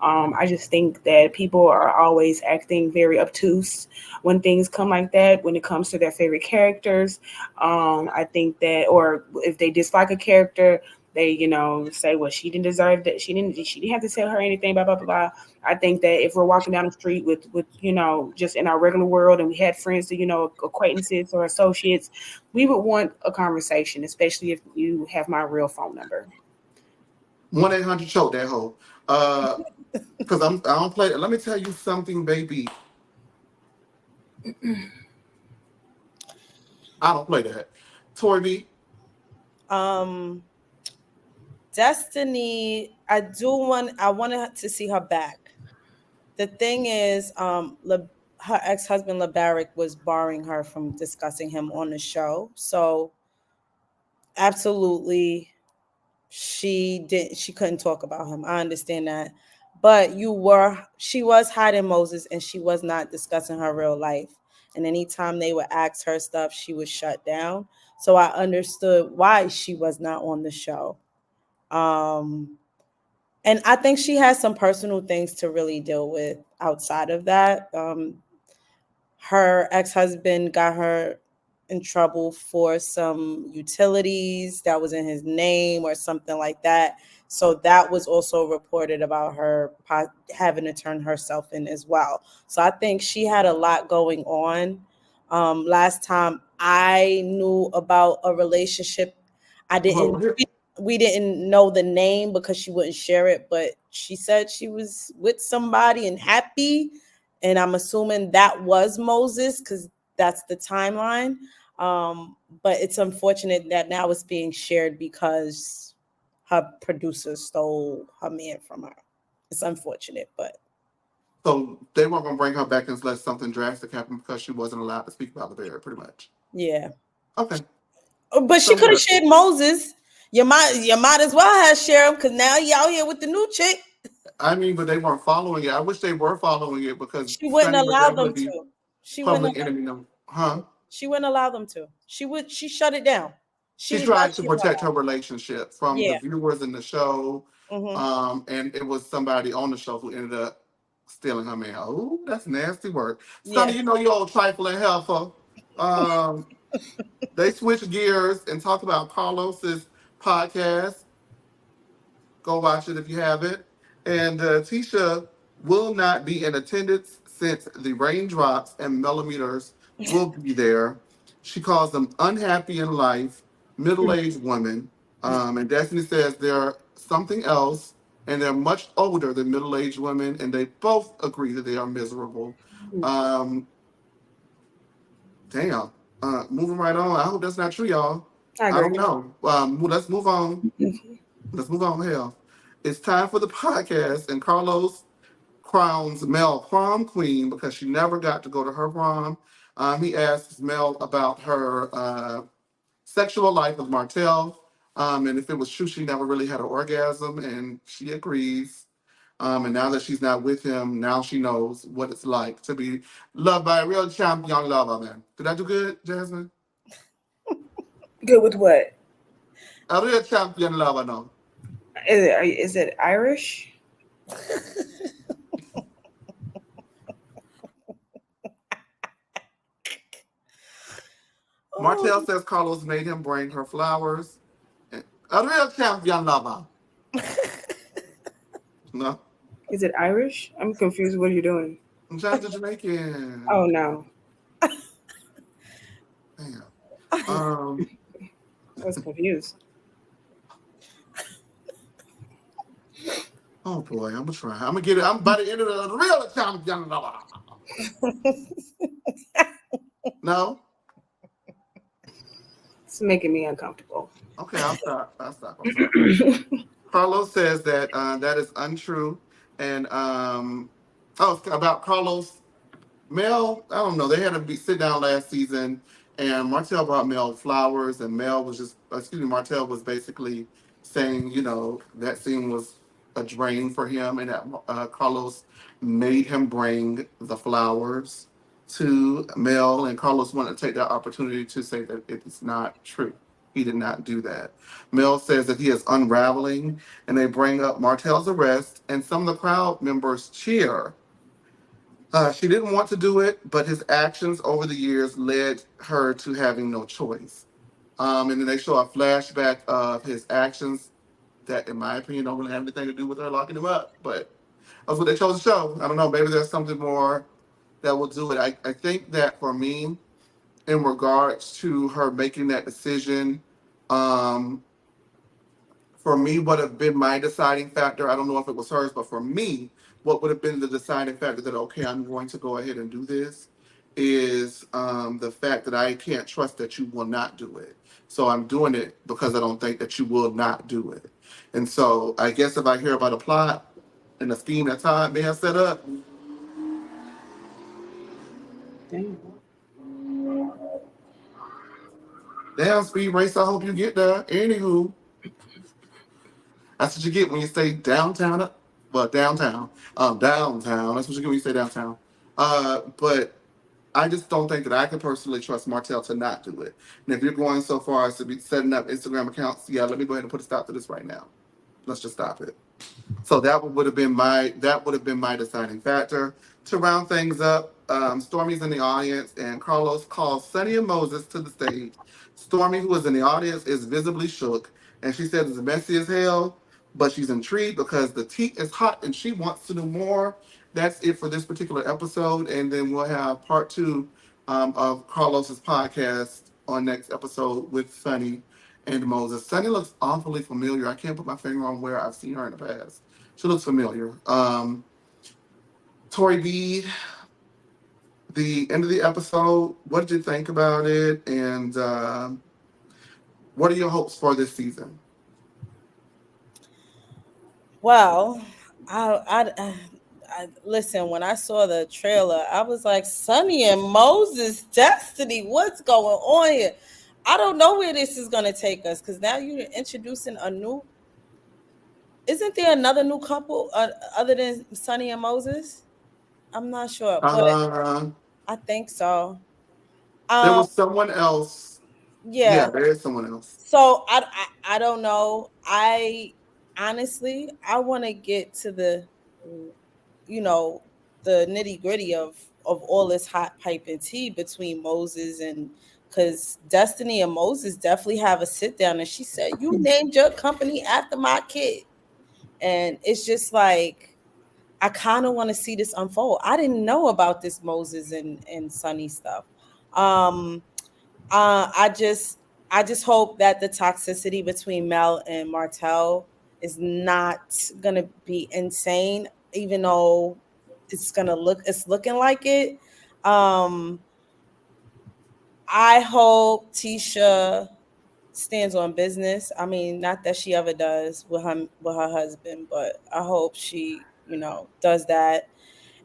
I just think that people are always acting very obtuse when things come like that, when it comes to their favorite characters. I think that, or if they dislike a character, they, say, well, she didn't deserve that. She didn't have to tell her anything, blah, blah, blah, blah. I think that if we're walking down the street with, just in our regular world and we had friends, acquaintances or associates, we would want a conversation, especially if you have my real phone number. 1-800 choke that hoe. Because I don't play. Let me tell you something, baby. I don't play that. Tori B. Um, Destiny, I wanted to see her back. The thing is, her ex-husband LeBarrick was barring her from discussing him on the show. So absolutely she couldn't talk about him. I understand that. But she was hiding Moses and she was not discussing her real life. And anytime they would ask her stuff, she was shut down. So I understood why she was not on the show. Um and I think she has some personal things to really deal with outside of that. Her ex-husband got her in trouble for some utilities that was in his name or something like that. So that was also reported about her having to turn herself in as well. So I think she had a lot going on. Last time I knew about a relationship, I Well, didn't. here, We didn't know the name because she wouldn't share it, but she said she was with somebody and happy, and I'm assuming that was Moses because that's the timeline. But it's unfortunate that now it's being shared because her producer stole her man from her. It's unfortunate, but so they weren't gonna bring her back unless something drastic happened because she wasn't allowed to speak about the bear, pretty much. yeah. Okay. But she So could have what? shared Moses. You might as well have shared him because now you out here with the new chick. I mean, but they weren't following it. I wish they were following it because She wouldn't Sunny would allow definitely them be to. She wouldn't. public enemy number. Huh? She wouldn't allow them to. She would. She shut it down. She She was like, tried to protect her relationship from the yeah. viewers in the show, Hmm. and it was somebody on the show who ended up stealing her man. Oh, that's nasty work. Sonny, Yeah. you know you old trifling heifer. Um, they switched gears and talked about Carlos's podcast. Go watch it if you haven't. And Tisha will not be in attendance since the raindrops and millimeters will be there. She calls them unhappy in life, middle aged women. And Destiny says they're something else and they're much older than middle aged women. And they both agree that they are miserable. Um, damn. Moving right on. I hope that's not true, y'all. I I agree. don't know. Let's move on. Let's move on. Hell, it's time for the podcast, and Carlos crowns Mel prom queen because she never got to go to her prom. He asks Mel about her sexual life with Martell, and if it was true she never really had an orgasm, and she agrees. And now that she's not with him, now she knows what it's like to be loved by a real champion lover, man. Did I do good, Jasmine? Good with what? A real champion lover, no. Is it Irish? Martell Oh, says Carlos made him bring her flowers. A real champion lover. No, Is it Irish? I'm confused. What are you doing? I'm trying to Jamaican. Oh no, Damn. I was confused. Oh boy, I'm gonna try. I'm gonna get it. I'm by the end of the real champion lover. No. It's making me uncomfortable. Okay, I'll stop. I'll stop. I'm sorry. Carlos says that that is untrue, and oh, about Carlos. Mel, I don't know. They had to be sit down last season, and Martell brought Mel flowers, and Mel was just, excuse me, Martell was basically saying, you know, that scene was a drain for him, and that Carlos made him bring the flowers to Mel, and Carlos wanted to take that opportunity to say that it's not true. He did not do that. Mel says that he is unraveling, and they bring up Martell's arrest, and some of the crowd members cheer. She didn't want to do it, but his actions over the years led her to having no choice. And then they show a flashback of his actions that, in my opinion, don't really have anything to do with her locking him up. But that's what they chose to show. I don't know. Maybe there's something more that will do it. I think that for me, in regards to her making that decision, um, for me, what have been my deciding factor, I don't know if it was hers, but for me, what would have been the deciding factor that, okay, I'm going to go ahead and do this is the fact that I can't trust that you will not do it. So I'm doing it because I don't think that you will not do it. And so I guess if I hear about a plot and a scheme that Todd may have set up, Damn. damn, Speed Racer, I hope you get there. Anywho, that's what you get when you stay downtown. Well, downtown. Downtown. That's what you get when you stay downtown. But I just don't think that I can personally trust Martell to not do it. And if you're going so far as to be setting up Instagram accounts, yeah, let me go ahead and put a stop to this right now. Let's just stop it. So that would have been my deciding factor. To round things up, Stormy's in the audience, and Carlos calls Sonny and Moses to the stage. Stormy, who is in the audience, is visibly shook, and she says it's messy as hell, but she's intrigued because the tea is hot and she wants to know more. That's it for this particular episode, and then we'll have part two of Carlos's podcast on next episode with Sonny and Moses. Sonny looks awfully familiar. I can't put my finger on where I've seen her in the past. She looks familiar. Tori B, the end of the episode, what did you think about it? And what are your hopes for this season? Well, I listen. When I saw the trailer, I was like, "Sonny and Moses, Destiny, what's going on here?" I don't know where this is going to take us because now you're introducing a new. Isn't there another new couple other than Sonny and Moses? I'm not sure, but Uh, I think so. there Um, was someone else. yeah. Yeah, there is someone else. So I don't know. I honestly I want to get to the the nitty gritty of all this hot pipe and tea between Moses and because Destiny and Moses definitely have a sit down and she said you named your company after my kid and it's just like I kind of want to see this unfold. I didn't know about this Moses and Sonny stuff. Um, I just hope that the toxicity between Mel and Martell is not gonna be insane, even though it's looking like it. Um, I hope Tisha stands on business. I mean, not that she ever does with her husband, but I hope she, does that.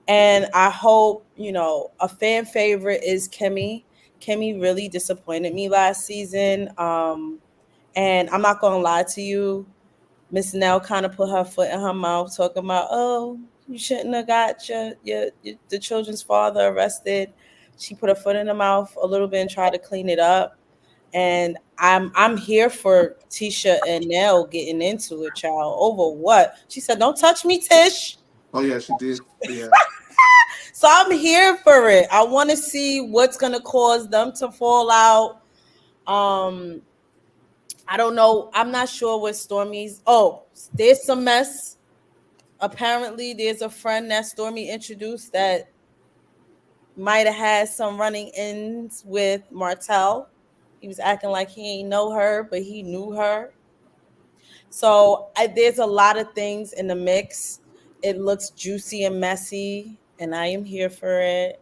And I hope, a fan favorite is Kimmy. Kimmy really disappointed me last season. And I'm not gonna lie to you, Miss Nell kind of put her foot in her mouth, talking about, oh, you shouldn't have got your the children's father arrested. She put her foot in her mouth a little bit and tried to clean it up. And I'm here for Tisha and Nell getting into it, child. Over what? She said, "Don't touch me, Tish." Oh yeah, she did. Yeah. So I'm here for it. I want to see what's gonna cause them to fall out. Um, I don't know. I'm not sure what Stormy's. Oh, there's some mess. Apparently, there's a friend that Stormy introduced that might have had some running ins with Martell. He was acting like he ain't know her, but he knew her. So there's a lot of things in the mix. It looks juicy and messy, and I am here for it.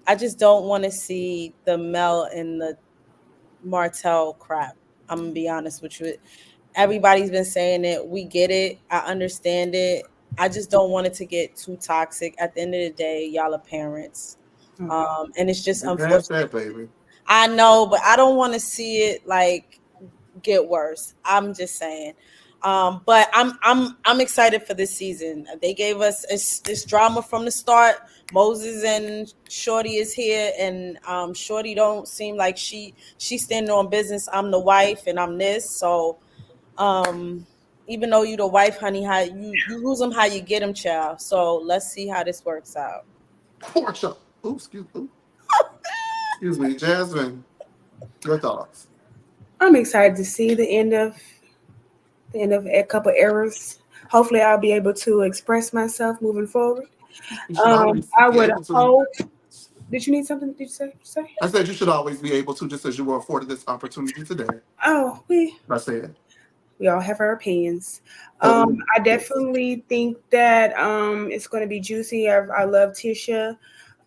I just don't want to see the Mel and the Martell crap. I'm gonna be honest with you. Everybody's been saying it. We get it. I understand it. I just don't want it to get too toxic. At the end of the day, y'all are parents, and it's just You passed unfortunate. that, baby. I know, but I don't want to see it like get worse. I'm just saying. But I'm excited for this season. They gave us this drama from the start. Moses and Shorty is here, and Shorty don't seem like she's standing on business. I'm the wife, and I'm this. So even though you the wife, honey, how you lose them, how you get them, child. So let's see how this works out. Portia. Excuse me, Jasmine. Your thoughts? I'm excited to see the end of a couple errors. Hopefully, I'll be able to express myself moving forward. You should always I be would able to. hope. Did you need something? Did you say? I said you should always be able to, just as you were afforded this opportunity today. Oh, we I said. we all have our opinions. Oh, I yes. definitely think that it's going to be juicy. I love Tisha.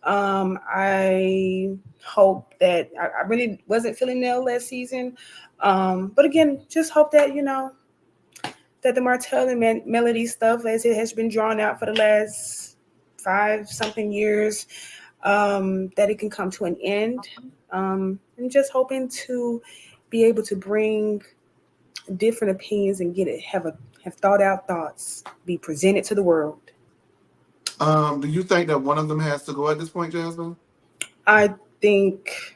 I hope that I really wasn't feeling ill last season. But again, just hope that that the Martell and Melody stuff, as it has been drawn out for the last 5 something years, that it can come to an end. I'm just hoping to be able to bring different opinions and get it have thought out thoughts be presented to the world. Do you think that one of them has to go at this point, Jasmine? I think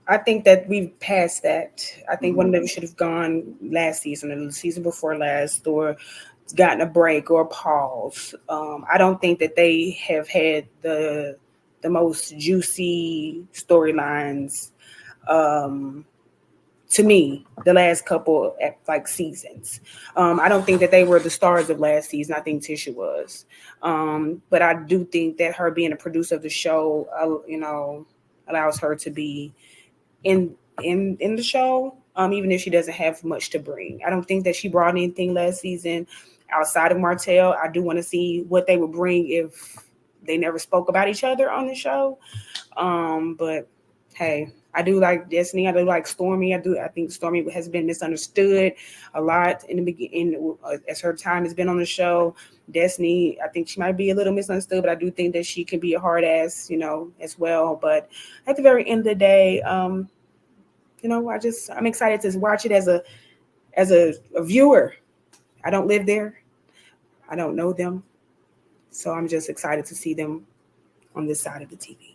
I think that we've passed that. I think one of them should have gone last season or the season before last, or gotten a break or a pause. I don't think that they have had the most juicy storylines, um, to me, the last couple like seasons. I don't think that they were the stars of last season. I think Tisha was, but I do think that her being a producer of the show, allows her to be in in the show, even if she doesn't have much to bring. I don't think that she brought anything last season outside of Martell. I do want to see what they would bring if they never spoke about each other on the show. But hey, I do like Destiny. I do like Stormy. I think Stormy has been misunderstood a lot in the beginning as her time has been on the show. Destiny, I think she might be a little misunderstood, but I do think that she can be a hard ass, as well. But at the very end of the day, I'm excited to watch it as a viewer. I don't live there. I don't know them. So I'm just excited to see them on this side of the TV.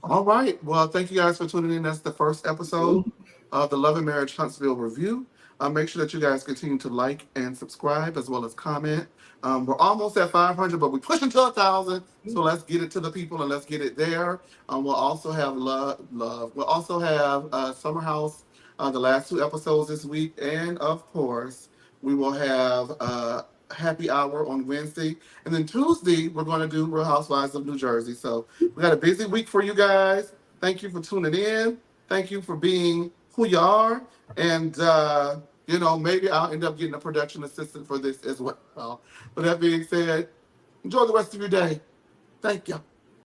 All right. Well, thank you guys for tuning in. That's the first episode of the Love and Marriage Huntsville review. Make sure that you guys continue to like and subscribe as well as comment. We're almost at 500, but we're pushing to 1,000. So let's get it to the people and let's get it there. We'll also have love. We'll also have Summer House, the last 2 episodes this week, and of course, we will have Happy Hour on Wednesday, and then Tuesday we're going to do Real Housewives of New Jersey. So we got a busy week for you guys. Thank you for tuning in. Thank you for being who you are, and maybe I'll end up getting a production assistant for this as well. With that being said, enjoy the rest of your day. Thank you.